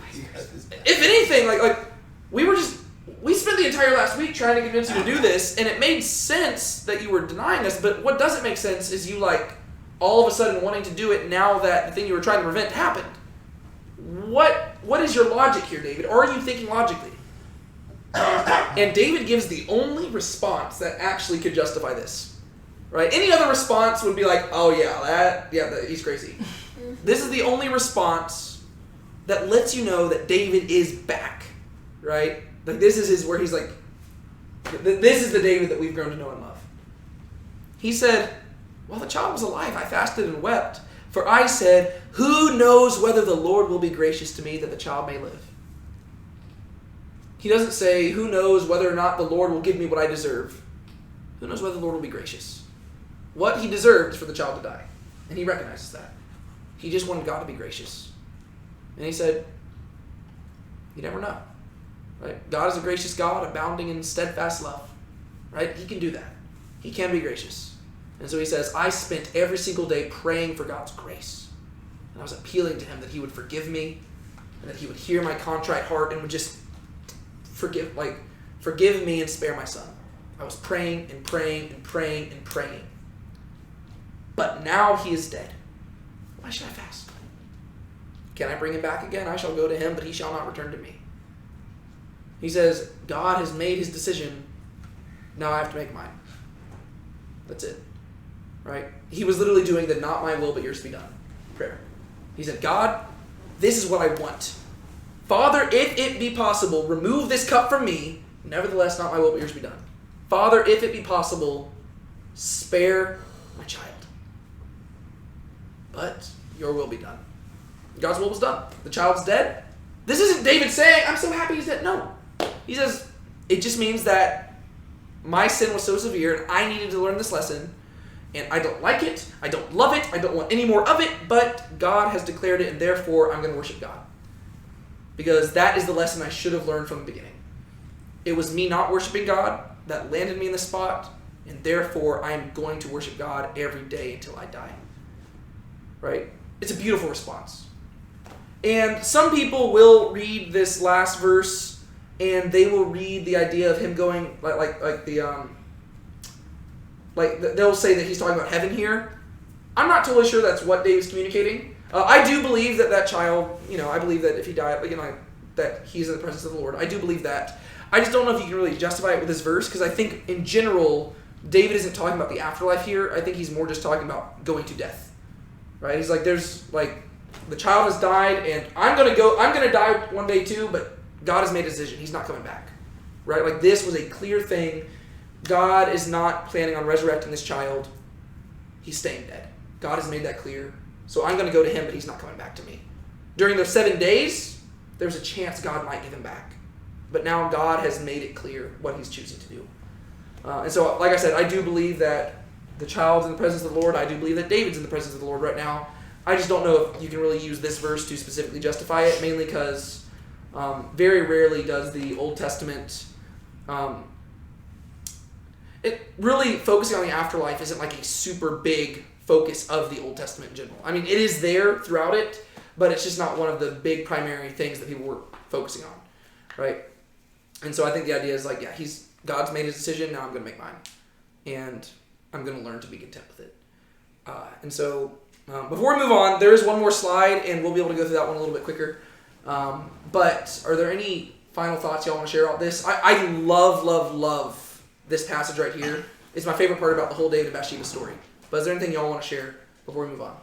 Speaker 1: if anything, we spent the entire last week trying to convince you to do this, and it made sense that you were denying us, but what doesn't make sense is you, all of a sudden wanting to do it now that the thing you were trying to prevent happened. What is your logic here, David? Are you thinking logically? And David gives the only response that actually could justify this. Right? Any other response would be like, "Oh yeah, he's crazy." This is the only response that lets you know that David is back. Right? Like this is where he's like, this is the David that we've grown to know and love. He said, "While the child was alive, I fasted and wept. For I said, who knows whether the Lord will be gracious to me that the child may live?" He doesn't say, who knows whether or not the Lord will give me what I deserve. Who knows whether the Lord will be gracious? What he deserved is for the child to die. And he recognizes that. He just wanted God to be gracious. And he said, you never know. Right? God is a gracious God, abounding in steadfast love. Right? He can do that. He can be gracious. And so he says, I spent every single day praying for God's grace. And I was appealing to him that he would forgive me and that he would hear my contrite heart and would just forgive me and spare my son. I was praying and praying and praying and praying. But now he is dead. Why should I fast? Can I bring him back again? I shall go to him, but he shall not return to me. He says, God has made his decision. Now I have to make mine. That's it. Right? He was literally doing the not my will, but yours be done prayer. He said, God, this is what I want. Father, if it be possible, remove this cup from me. Nevertheless, not my will, but yours be done. Father, if it be possible, spare my child. But your will be done. God's will was done. The child's dead. This isn't David saying, I'm so happy he's dead. No. He says, it just means that my sin was so severe and I needed to learn this lesson. And I don't like it. I don't love it. I don't want any more of it. But God has declared it, and therefore I'm going to worship God. Because that is the lesson I should have learned from the beginning. It was me not worshiping God that landed me in this spot, and therefore I'm going to worship God every day until I die. Right? It's a beautiful response. And some people will read this last verse, and they will read the idea of him going they'll say that he's talking about heaven here. I'm not totally sure that's what David's communicating. I do believe that child, I believe that if he died, that he's in the presence of the Lord. I do believe that. I just don't know if you can really justify it with this verse, because I think in general, David isn't talking about the afterlife here. I think he's more just talking about going to death. Right? He's like, the child has died, and I'm going to die one day too, but God has made a decision. He's not coming back. Right? Like, this was a clear thing. God is not planning on resurrecting this child. He's staying dead. God has made that clear. So I'm going to go to him, but he's not coming back to me. During those 7 days, there's a chance God might give him back. But now God has made it clear what he's choosing to do. And so, like I said, I do believe that the child's in the presence of the Lord. I do believe that David's in the presence of the Lord right now. I just don't know if you can really use this verse to specifically justify it, mainly because very rarely does the Old Testament... it really focusing on the afterlife isn't like a super big focus of the Old Testament in general. I mean, it is there throughout it, but it's just not one of the big primary things that people were focusing on, right? And so I think the idea is like, yeah, God's made his decision, now I'm going to make mine. And I'm going to learn to be content with it. And so before we move on, there is one more slide, and we'll be able to go through that one a little bit quicker. But are there any final thoughts y'all want to share about this? I love this passage right here. It's my favorite part about the whole David and Bathsheba story. But is there anything y'all want to share before we move on?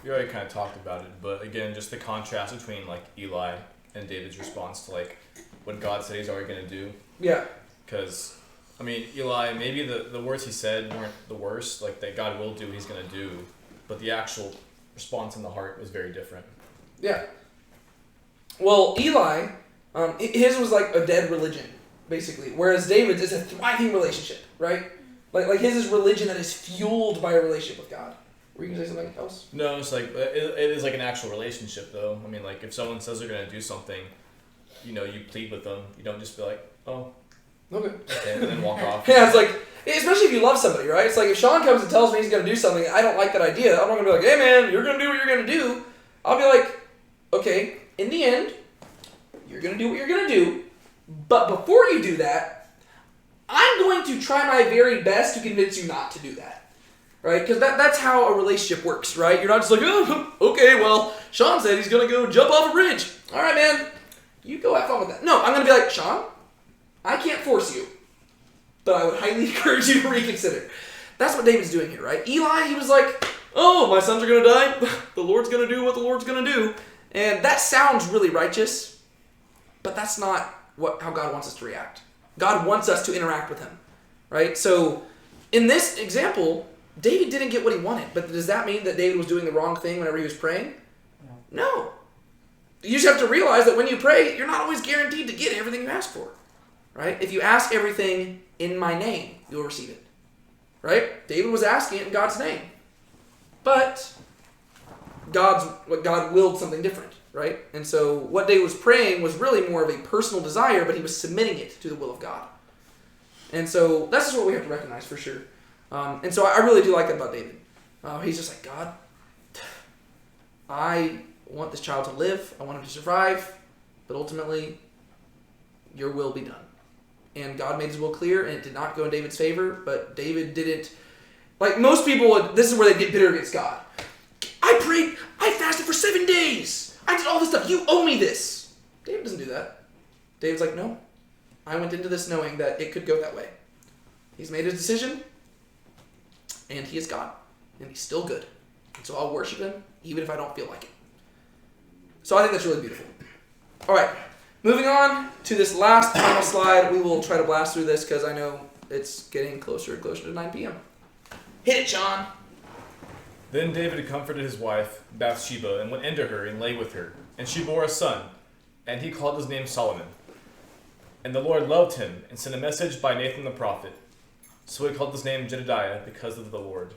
Speaker 2: We already kind of talked about it, but again, just the contrast between like Eli and David's response to like what God said he's already going to do.
Speaker 1: Yeah.
Speaker 2: Because, I mean, Eli, maybe the words he said weren't the worst, like that God will do what he's going to do, but the actual response in the heart was very different.
Speaker 1: Yeah. Well, Eli, his was like a dead religion, basically, whereas David's is a thriving relationship, right? Like his is religion that is fueled by a relationship with God. Were you going to say something else?
Speaker 2: No, it's like, it is like an actual relationship, though. I mean, like, if someone says they're going to do something, you plead with them. You don't just be like, oh,
Speaker 1: okay,
Speaker 2: and then walk off.
Speaker 1: Yeah, it's like, especially if you love somebody, right? It's like if Sean comes and tells me he's going to do something, I don't like that idea. I'm not going to be like, hey man, you're going to do what you're going to do. I'll be like, okay, in the end, you're going to do what you're going to do, but before you do that, I'm going to try my very best to convince you not to do that. Right? Because that's how a relationship works, right? You're not just like, oh, okay, well, Sean said he's going to go jump off a bridge. All right, man, you go have fun with that. No, I'm going to be like, Sean, I can't force you, but I would highly encourage you to reconsider. That's what David's doing here, right? Eli, he was like, oh, my sons are going to die. The Lord's going to do what the Lord's going to do. And that sounds really righteous, but that's not how God wants us to react. God wants us to interact with him, right? So in this example, David didn't get what he wanted, but does that mean that David was doing the wrong thing whenever he was praying? No. You just have to realize that when you pray, you're not always guaranteed to get everything you ask for, right? If you ask everything in my name, you'll receive it, right? David was asking it in God's name, but God willed something different, right? And so what David was praying was really more of a personal desire, but he was submitting it to the will of God. And so that's just what we have to recognize for sure. And so I really do like that about David. He's just like, God, I want this child to live. I want him to survive. But ultimately, your will be done. And God made his will clear, and it did not go in David's favor. But David didn't. Like most people, this is where they get bitter against God. I prayed. I fasted for 7 days. I did all this stuff. You owe me this. David doesn't do that. David's like, no. I went into this knowing that it could go that way. He's made his decision. And he is God. And he's still good. And so I'll worship him, even if I don't feel like it. So I think that's really beautiful. All right. Moving on to this last final slide. We will try to blast through this because I know it's getting closer and closer to 9 p.m. Hit it, Sean.
Speaker 2: Then David comforted his wife, Bathsheba, and went into her and lay with her. And she bore a son, and he called his name Solomon. And the Lord loved him, and sent a message by Nathan the prophet. So he called his name Jedediah, because of the Lord.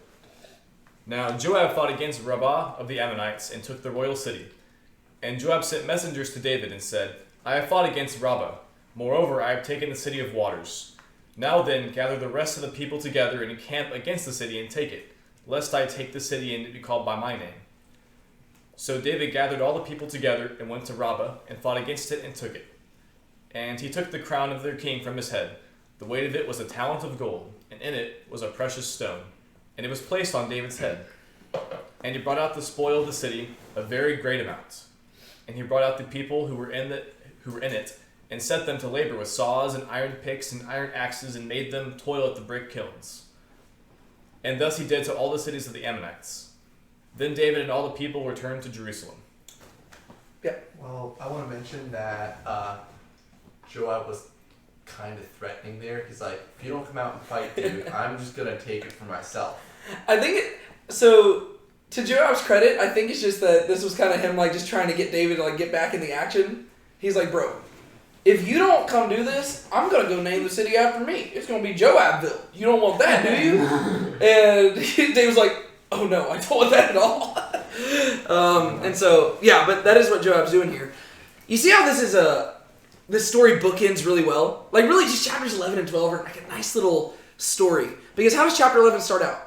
Speaker 2: Now Joab fought against Rabbah of the Ammonites, and took the royal city. And Joab sent messengers to David, and said, I have fought against Rabbah. Moreover, I have taken the city of waters. Now then, gather the rest of the people together, and encamp against the city, and take it, lest I take the city, and it be called by my name. So David gathered all the people together, and went to Rabbah, and fought against it, and took it. And he took the crown of their king from his head. The weight of it was a talent of gold, and in it was a precious stone. And it was placed on David's head. And he brought out the spoil of the city, a very great amount. And he brought out the people who were in it, and set them to labor with saws and iron picks and iron axes, and made them toil at the brick kilns. And thus he did to all the cities of the Ammonites. Then David and all the people returned to Jerusalem.
Speaker 8: Well, I want to mention that Joab was kind of threatening there. He's like, if you don't come out and fight, dude, I'm just going to take it for myself.
Speaker 1: I think so to Joab's credit, I think it's just that this was kind of him like just trying to get David to like get back in the action. He's like, bro, if you don't come do this, I'm going to go name the city after me. It's going to be Joabville. You don't want that, do you? And David was like, oh no, I don't want that at all. And so, yeah, but that is what Joab's doing here. You see how this story bookends really well? Like really just chapters 11 and 12 are like a nice little story. Because how does chapter 11 start out?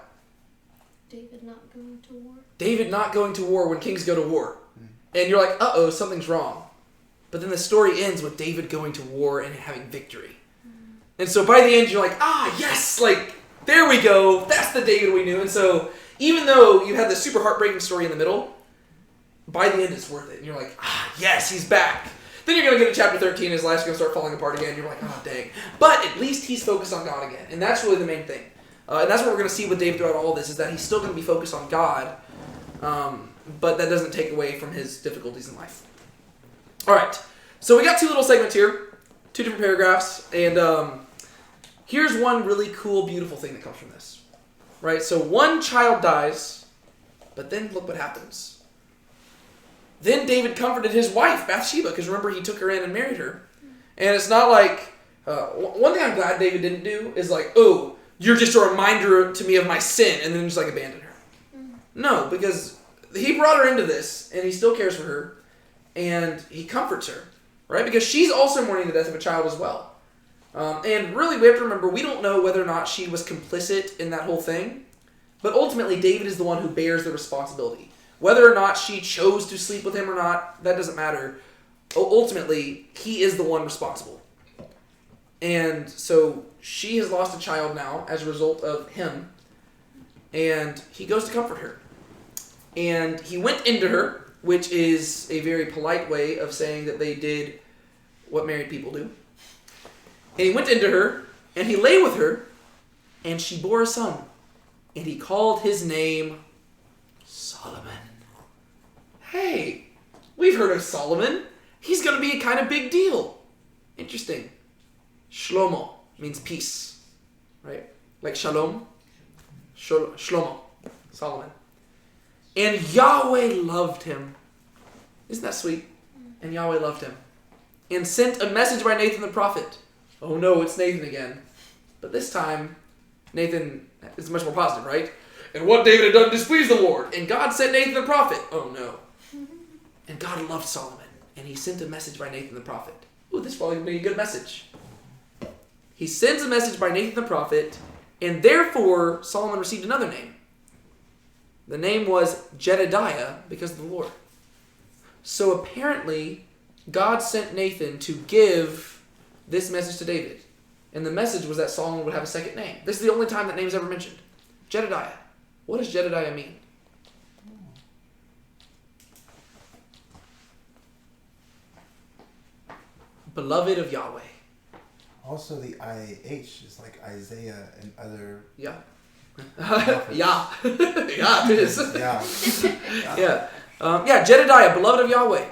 Speaker 5: David not going to war.
Speaker 1: David not going to war when kings go to war. And you're like, uh-oh, something's wrong. But then the story ends with David going to war and having victory. And so by the end, you're like, yes, like, there we go. That's the David we knew. And so even though you had this super heartbreaking story in the middle, by the end, it's worth it. And you're like, yes, he's back. Then you're going to get to chapter 13, and his life's going to start falling apart again. You're like, dang. But at least he's focused on God again. And that's really the main thing. And that's what we're going to see with David throughout all this, is that he's still going to be focused on God, but that doesn't take away from his difficulties in life. All right. So we got two little segments here, two different paragraphs, and here's one really cool, beautiful thing that comes from this. Right? So one child dies, but then look what happens. Then David comforted his wife, Bathsheba, because remember, he took her in and married her. And it's not like, one thing I'm glad David didn't do is like, oh, you're just a reminder to me of my sin, and then just like abandon her. No, because he brought her into this, and he still cares for her, and he comforts her, right? Because she's also mourning the death of a child as well. And really, we have to remember, we don't know whether or not she was complicit in that whole thing, but ultimately, David is the one who bears the responsibility. Whether or not she chose to sleep with him or not, that doesn't matter. Ultimately, he is the one responsible. And so she has lost a child now as a result of him, and he goes to comfort her. And he went into her, which is a very polite way of saying that they did what married people do. And he went into her, and he lay with her, and she bore a son. And he called his name Solomon. Hey, we've heard of Solomon. He's going to be a kind of big deal. Interesting. Shlomo means peace, right? Like shalom. Shlomo, Solomon. And Yahweh loved him. Isn't that sweet? And Yahweh loved him. And sent a message by Nathan the prophet. Oh no, it's Nathan again. But this time, Nathan is much more positive, right? And what David had done displeased the Lord. And God sent Nathan the prophet. Oh no. And God loved Solomon. And he sent a message by Nathan the prophet. Ooh, this is probably going to be a good message. He sends a message by Nathan the prophet, and therefore Solomon received another name. The name was Jedediah because of the Lord. So apparently, God sent Nathan to give this message to David. And the message was that Solomon would have a second name. This is the only time that name is ever mentioned. Jedediah. What does Jedediah mean? Beloved of Yahweh.
Speaker 6: Also, the IH is like Isaiah and other.
Speaker 1: Yeah. Yeah, it is. Yeah, Jedediah, beloved of Yahweh.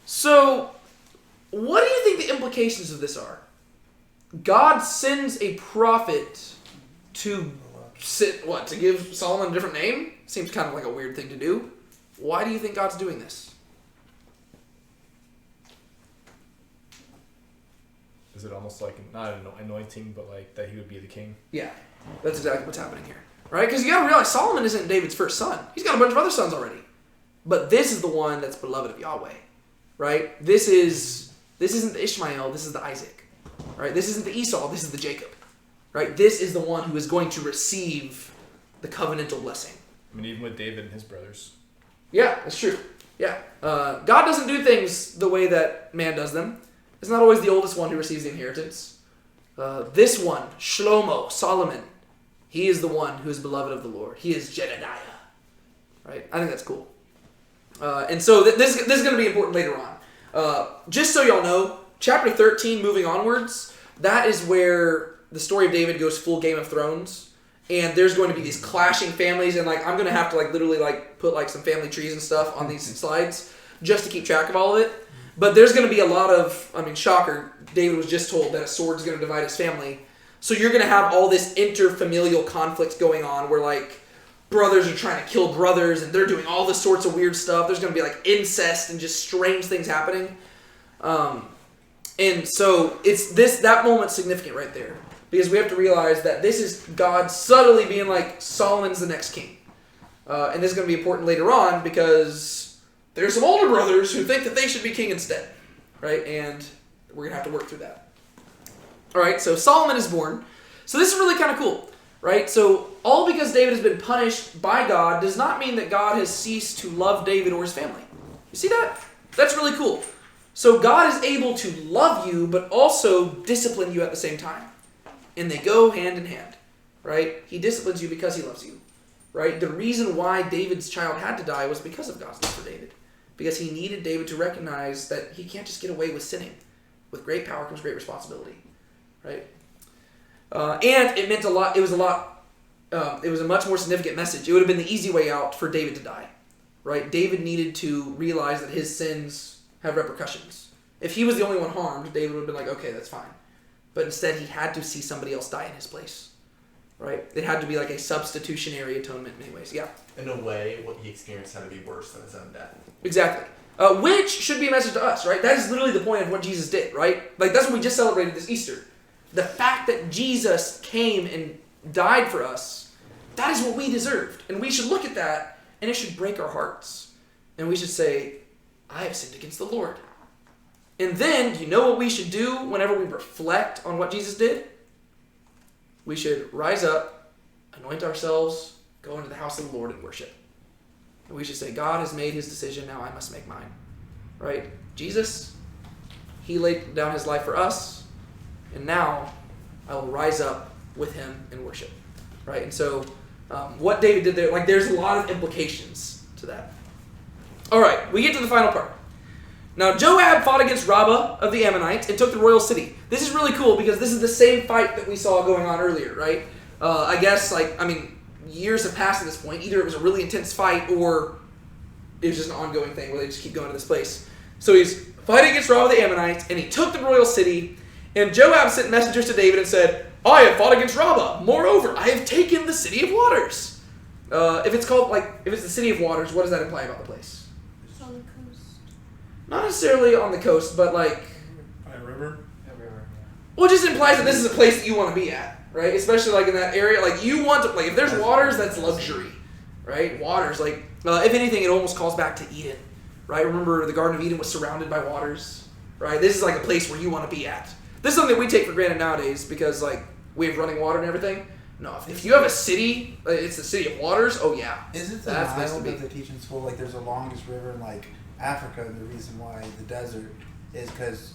Speaker 1: So, what do you think the implications of this are? God sends a prophet to to give Solomon a different name? Seems kind of like a weird thing to do. Why do you think God's doing this?
Speaker 2: Is it almost like not an anointing, but like that he would be the king?
Speaker 1: Yeah, that's exactly what's happening here, right? Because you got to realize Solomon isn't David's first son. He's got a bunch of other sons already, but this is the one that's beloved of Yahweh, right? This isn't the Ishmael. This is the Isaac, right? This isn't the Esau. This is the Jacob, right? This is the one who is going to receive the covenantal blessing.
Speaker 2: I mean, even with David and his brothers.
Speaker 1: Yeah, that's true. Yeah, God doesn't do things the way that man does them. It's not always the oldest one who receives the inheritance. This one, Shlomo, Solomon, he is the one who is beloved of the Lord. He is Jedediah. Right? I think that's cool. And so this is going to be important later on. Just so y'all know, chapter 13 moving onwards, that is where the story of David goes full Game of Thrones. And there's going to be these clashing families. And I'm going to have to literally put some family trees and stuff on these slides just to keep track of all of it. But there's going to be a lot of, shocker, David was just told that a sword is going to divide his family. So you're going to have all this interfamilial conflict going on where, brothers are trying to kill brothers and they're doing all this sorts of weird stuff. There's going to be, incest and just strange things happening. And so it's that moment's significant right there. Because we have to realize that this is God subtly being Solomon's the next king. And this is going to be important later on because there's some older brothers who think that they should be king instead, right? And we're going to have to work through that. All right, so Solomon is born. So this is really kind of cool, right? So all because David has been punished by God does not mean that God has ceased to love David or his family. You see that? That's really cool. So God is able to love you, but also discipline you at the same time. And they go hand in hand, right? He disciplines you because he loves you, right? The reason why David's child had to die was because of God's love for David. Because he needed David to recognize that he can't just get away with sinning. With great power comes great responsibility, right? And it meant a lot. It was a much more significant message. It would have been the easy way out for David to die, right? David needed to realize that his sins have repercussions. If he was the only one harmed, David would have been okay, that's fine. But instead, he had to see somebody else die in his place, right? It had to be a substitutionary atonement in many ways. Yeah.
Speaker 8: In a way, what he experienced had to be worse than his own death.
Speaker 1: Exactly. Which should be a message to us, right? That is literally the point of what Jesus did, right? That's what we just celebrated this Easter. The fact that Jesus came and died for us, that is what we deserved. And we should look at that, and it should break our hearts. And we should say, I have sinned against the Lord. And then, you know what we should do whenever we reflect on what Jesus did? We should rise up, anoint ourselves, go into the house of the Lord and worship. And we should say, God has made his decision, now I must make mine. Right? Jesus, he laid down his life for us, and now I will rise up with him and worship. Right? And so, what David did there, there's a lot of implications to that. All right, we get to the final part. Now, Joab fought against Rabbah of the Ammonites and took the royal city. This is really cool because this is the same fight that we saw going on earlier, right? I guess, years have passed at this point. Either it was a really intense fight or it was just an ongoing thing where they just keep going to this place. So he's fighting against Rabbah of the Ammonites, and he took the royal city, and Joab sent messengers to David and said, I have fought against Rabbah. Moreover, I have taken the city of waters. If it's the city of waters, what does that imply about the place?
Speaker 5: On the coast.
Speaker 1: Not necessarily on the coast, but
Speaker 6: By a river?
Speaker 4: A river,
Speaker 1: well, it just implies that this is a place that you want to be at, right? Especially in that area. You want to, if there's waters, that's luxury, right? Waters, if anything, it almost calls back to Eden, right? Remember, the Garden of Eden was surrounded by waters, right? This is a place where you want to be at. This is something that we take for granted nowadays because, we have running water and everything. No, if you have a city, it's the city of waters, oh yeah.
Speaker 6: Is it the
Speaker 1: That's
Speaker 6: Nile that they teach in school? There's the longest river in, Africa, and the reason why the desert is because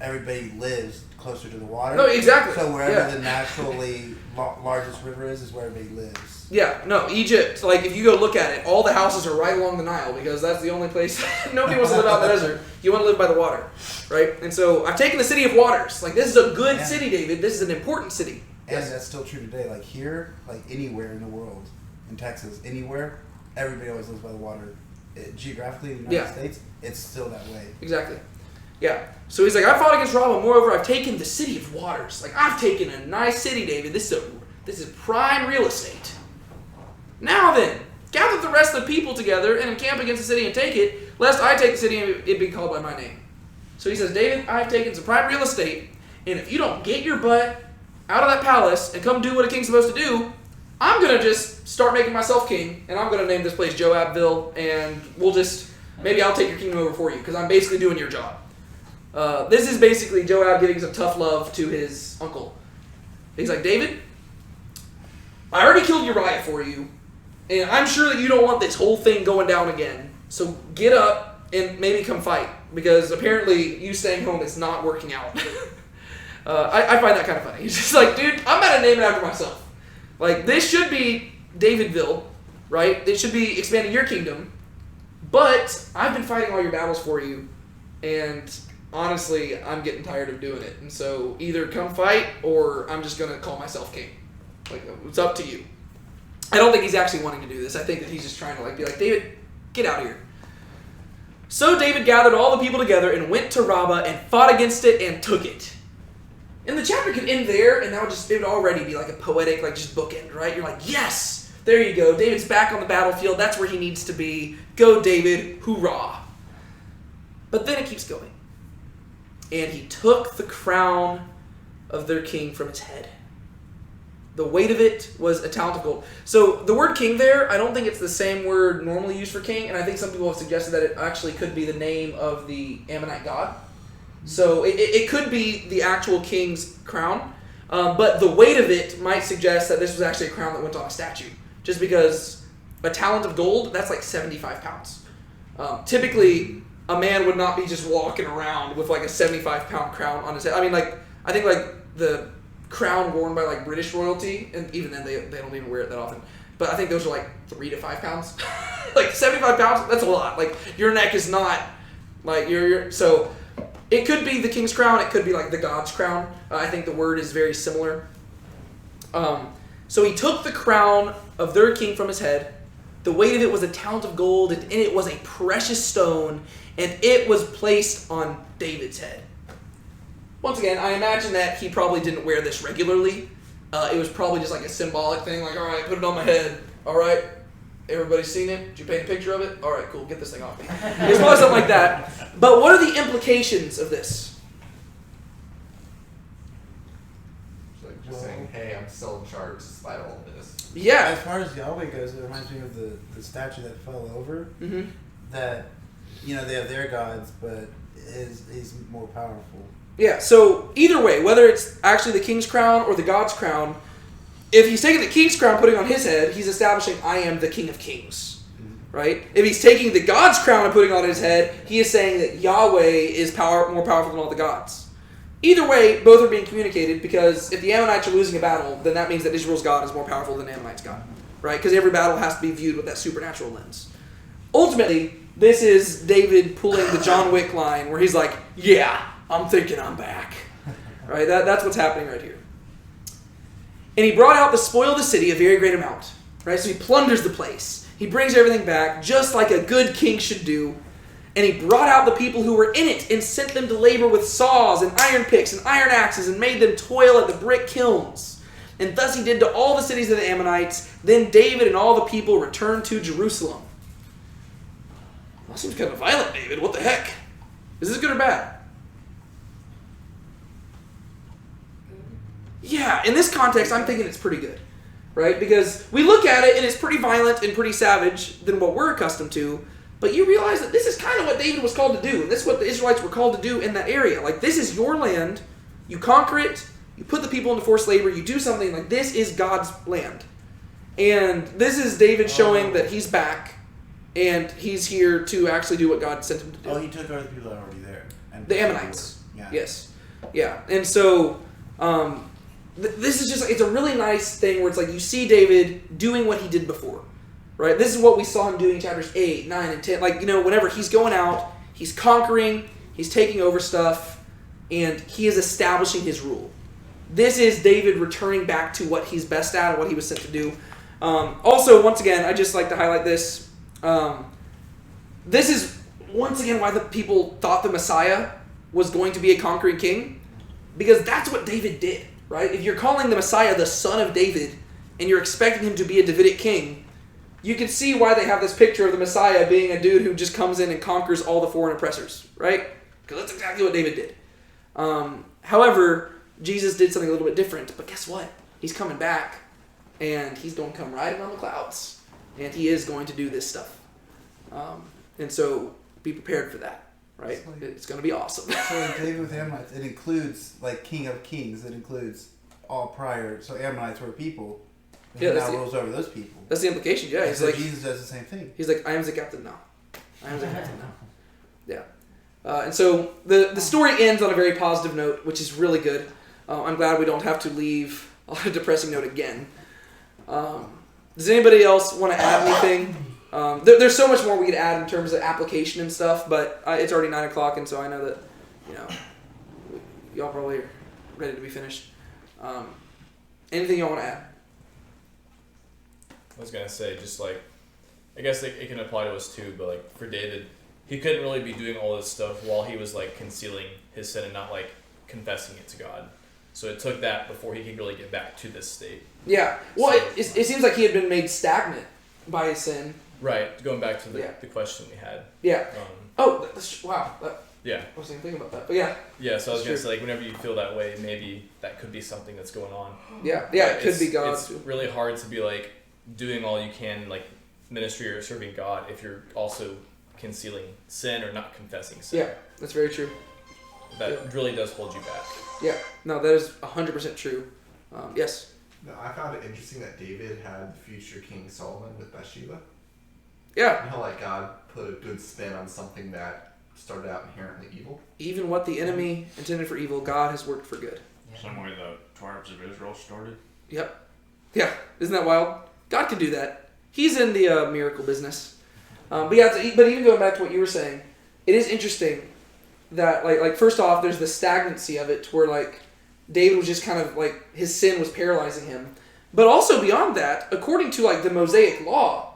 Speaker 6: everybody lives closer to the water.
Speaker 1: No, exactly.
Speaker 6: So wherever the naturally largest river is where everybody lives.
Speaker 1: Yeah, no, Egypt, if you go look at it, all the houses are right along the Nile because that's the only place, nobody wants to live out in the desert. You want to live by the water, right? And so I've taken the city of waters. This is a good city, David. This is an important city.
Speaker 6: And that's still true today. Here, anywhere in the world, in Texas, anywhere, everybody always lives by the water. Geographically, in the United States, it's still that way.
Speaker 1: Exactly. Yeah. So he's I fought against Rabbah. Moreover, I've taken the city of waters. I've taken a nice city, David. This This is prime real estate. Now then, gather the rest of the people together and encamp against the city and take it, lest I take the city and it be called by my name. So he says, David, I've taken some prime real estate, and if you don't get your butt out of that palace and come do what a king's supposed to do, I'm going to just start making myself king, and I'm going to name this place Joabville, and maybe I'll take your kingdom over for you, because I'm basically doing your job. This is basically Joab giving some tough love to his uncle. He's like, David, I already killed Uriah for you, and I'm sure that you don't want this whole thing going down again, so get up and maybe come fight, because apparently you staying home is not working out. I find that kind of funny. He's just like, dude, I'm about to name it after myself. Like, this should be Davidville, right? It should be expanding your kingdom. But I've been fighting all your battles for you, and honestly, I'm getting tired of doing it. And so either come fight, or I'm just going to call myself king. Like, it's up to you. I don't think he's actually wanting to do this. I think that he's just trying to be like, David, get out of here. So David gathered all the people together and went to Rabbah and fought against it and took it. And the chapter could end there, and it would already be like a poetic, just bookend, right? You're like, yes, there you go. David's back on the battlefield. That's where he needs to be. Go, David. Hoorah. But then it keeps going. And he took the crown of their king from its head. The weight of it was a talent of gold. So the word king there, I don't think it's the same word normally used for king, and I think some people have suggested that it actually could be the name of the Ammonite god. So it could be the actual king's crown, but the weight of it might suggest that this was actually a crown that went on a statue. Just because a talent of gold, that's like 75 pounds. Typically, a man would not be just walking around with like a 75-pound crown on his head. I mean, I think the crown worn by British royalty, and even then they don't even wear it that often. But I think those are 3 to 5 pounds. 75 pounds, that's a lot. Your neck is not so. It could be the king's crown. It could be the god's crown. I think the word is very similar. So he took the crown of their king from his head. The weight of it was a talent of gold, and in it was a precious stone, and it was placed on David's head. Once again, I imagine that he probably didn't wear this regularly. It was probably just a symbolic thing, all right, put it on my head. All right, everybody seen it? Did you paint a picture of it? All right, cool, get this thing off me. It's probably something like that. But what are the implications of this?
Speaker 8: Just saying, hey, I'm still in charge despite all of this.
Speaker 1: Yeah.
Speaker 6: As far as Yahweh goes, it reminds me of the statue that fell over.
Speaker 1: Mm-hmm.
Speaker 6: That, they have their gods, but he's more powerful.
Speaker 1: Yeah, so either way, whether it's actually the king's crown or the god's crown, if he's taking the king's crown, putting it on his head, he's establishing, I am the king of kings, right? If he's taking the god's crown and putting it on his head, he is saying that Yahweh is more powerful than all the gods. Either way, both are being communicated, because if the Ammonites are losing a battle, then that means that Israel's God is more powerful than Ammonite's God, right? Because every battle has to be viewed with that supernatural lens. Ultimately, this is David pulling the John Wick line, where he's like, yeah, I'm thinking I'm back. Right? That's what's happening right here. And he brought out the spoil of the city, a very great amount. Right? So he plunders the place. He brings everything back, just like a good king should do. And he brought out the people who were in it and sent them to labor with saws and iron picks and iron axes and made them toil at the brick kilns. And thus he did to all the cities of the Ammonites. Then David and all the people returned to Jerusalem. Well, that seems kind of violent, David. What the heck? Is this good or bad? Yeah, in this context, I'm thinking it's pretty good, right? Because we look at it, and it's pretty violent and pretty savage than what we're accustomed to, but you realize that this is kind of what David was called to do, and this is what the Israelites were called to do in that area. This is your land, you conquer it, you put the people into forced labor, you do something, this is God's land. And this is David showing that he's back, and he's here to actually do what God sent him to do.
Speaker 6: Oh, he took over the people that are already there. And
Speaker 1: the Ammonites.
Speaker 6: Yeah.
Speaker 1: Yes. Yeah, and so... this is just, it's a really nice thing where it's you see David doing what he did before, right? This is what we saw him doing in chapters 8, 9, and 10. Whenever he's going out, he's conquering, he's taking over stuff, and he is establishing his rule. This is David returning back to what he's best at and what he was sent to do. Also, once again, I just like to highlight this. This is, once again, why the people thought the Messiah was going to be a conquering king, because that's what David did. right? If you're calling the Messiah the son of David and you're expecting him to be a Davidic king, you can see why they have this picture of the Messiah being a dude who just comes in and conquers all the foreign oppressors, right? Because that's exactly what David did. However, Jesus did something a little bit different, but guess what? He's coming back, and he's going to come riding on the clouds, and he is going to do this stuff. And so be prepared for that, right? It's going to be awesome.
Speaker 6: So in David with Ammonites, it includes like King of Kings. It includes all prior. So Ammonites were people. And
Speaker 1: Yeah,
Speaker 6: he
Speaker 1: that's
Speaker 6: now
Speaker 1: the-
Speaker 6: rules over those people.
Speaker 1: That's the implication, yeah.
Speaker 6: And
Speaker 1: He's
Speaker 6: so
Speaker 1: like,
Speaker 6: Jesus does the same thing.
Speaker 1: he's like, I am the captain now. I am the captain now. Yeah. And so the story ends on a very positive note, which is really good. I'm glad we don't have to leave on a depressing note again. Does anybody else want to add anything? There's so much more we could add in terms of application and stuff, but it's already 9 o'clock, and so I know that, y'all probably are ready to be finished. Anything y'all want to add?
Speaker 2: I was gonna say, just like, I guess it can apply to us too, but like for David, he couldn't really be doing all this stuff while he was like concealing his sin and not like confessing it to God. So it took that before he could really get back to this state.
Speaker 1: Yeah. Well,
Speaker 2: So-
Speaker 1: it seems like he had been made stagnant by his sin.
Speaker 2: Right. Going back to the
Speaker 1: Yeah.
Speaker 2: the question we had.
Speaker 1: Yeah. Wow.
Speaker 2: Yeah.
Speaker 1: I wasn't even thinking about that, but yeah.
Speaker 2: Yeah. So I was
Speaker 1: That's
Speaker 2: gonna
Speaker 1: true.
Speaker 2: say, like, whenever you feel that way, maybe that could be something that's going on.
Speaker 1: Yeah,
Speaker 2: But
Speaker 1: it could be God.
Speaker 2: It's really hard to be like doing all you can, like ministry or serving God, if you're also concealing sin or not confessing sin.
Speaker 1: Yeah, that's very true.
Speaker 2: That really does hold you back.
Speaker 1: Yeah, no, that is 100% true. Yes.
Speaker 8: No, I found it interesting that David had future King Solomon with Bathsheba.
Speaker 1: Yeah.
Speaker 8: You know, like God put a good spin on something that started out inherently evil.
Speaker 1: Even what the enemy intended for evil, God has worked for good.
Speaker 3: Same way the tribes of Israel started.
Speaker 1: Yep. Yeah, isn't that wild? God can do that. He's in the miracle business. But even going back to what you were saying, it is interesting that like first off, there's the stagnancy of it, to where like David was just kind of like his sin was paralyzing him. But also beyond that, according to like the Mosaic law,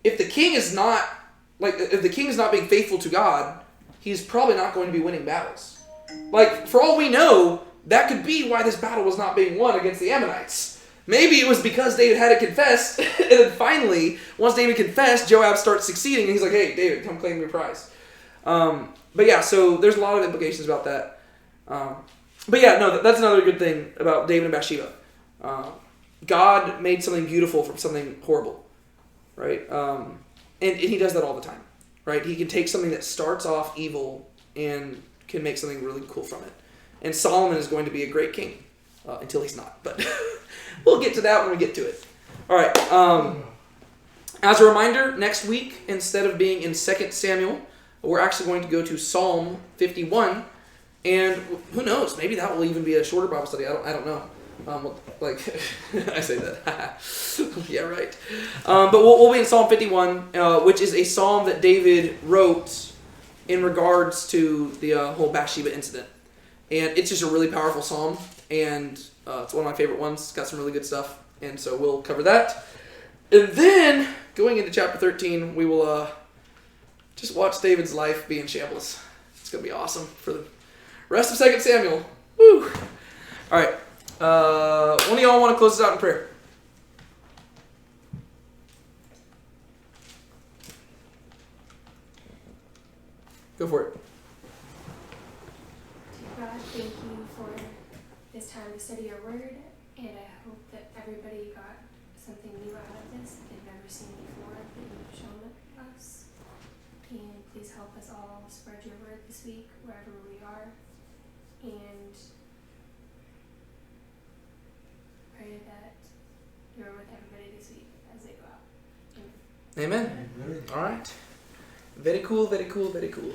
Speaker 1: if the king is not being faithful to God, he's probably not going to be winning battles. Like, for all we know, that could be why this battle was not being won against the Ammonites. Maybe it was because David had to confess, and then finally, once David confessed, Joab starts succeeding, and he's like, hey, David, come claim your prize. But yeah, so there's a lot of implications about that. But yeah, no, that's another good thing about David and Bathsheba. God made something beautiful from something horrible, right? And he does that all the time, right? He can take something that starts off evil and can make something really cool from it. And Solomon is going to be a great king until he's not. But we'll get to that when we get to it. All right. As a reminder, next week, instead of being in 2 Samuel, we're actually going to go to Psalm 51. And who knows? Maybe that will even be a shorter Bible study. I don't know. I say that. Yeah, right. But we'll be in Psalm 51, which is a psalm that David wrote in regards to the whole Bathsheba incident. And it's just a really powerful psalm, and it's one of my favorite ones. It's got some really good stuff, and so we'll cover that. And then, going into chapter 13, we will just watch David's life be in shambles. It's going to be awesome for the rest of 2 Samuel. Woo! All right. One of y'all want to close this out in prayer? Go for it.
Speaker 10: God, thank you for this time to study your word, and I hope that everybody got something new out of this that they've never seen before that you've shown us. And please help us all spread your word this week wherever we are, and pray that you're with everybody this week as they go out. Amen.
Speaker 1: Amen. All right. Very cool, very cool, very cool.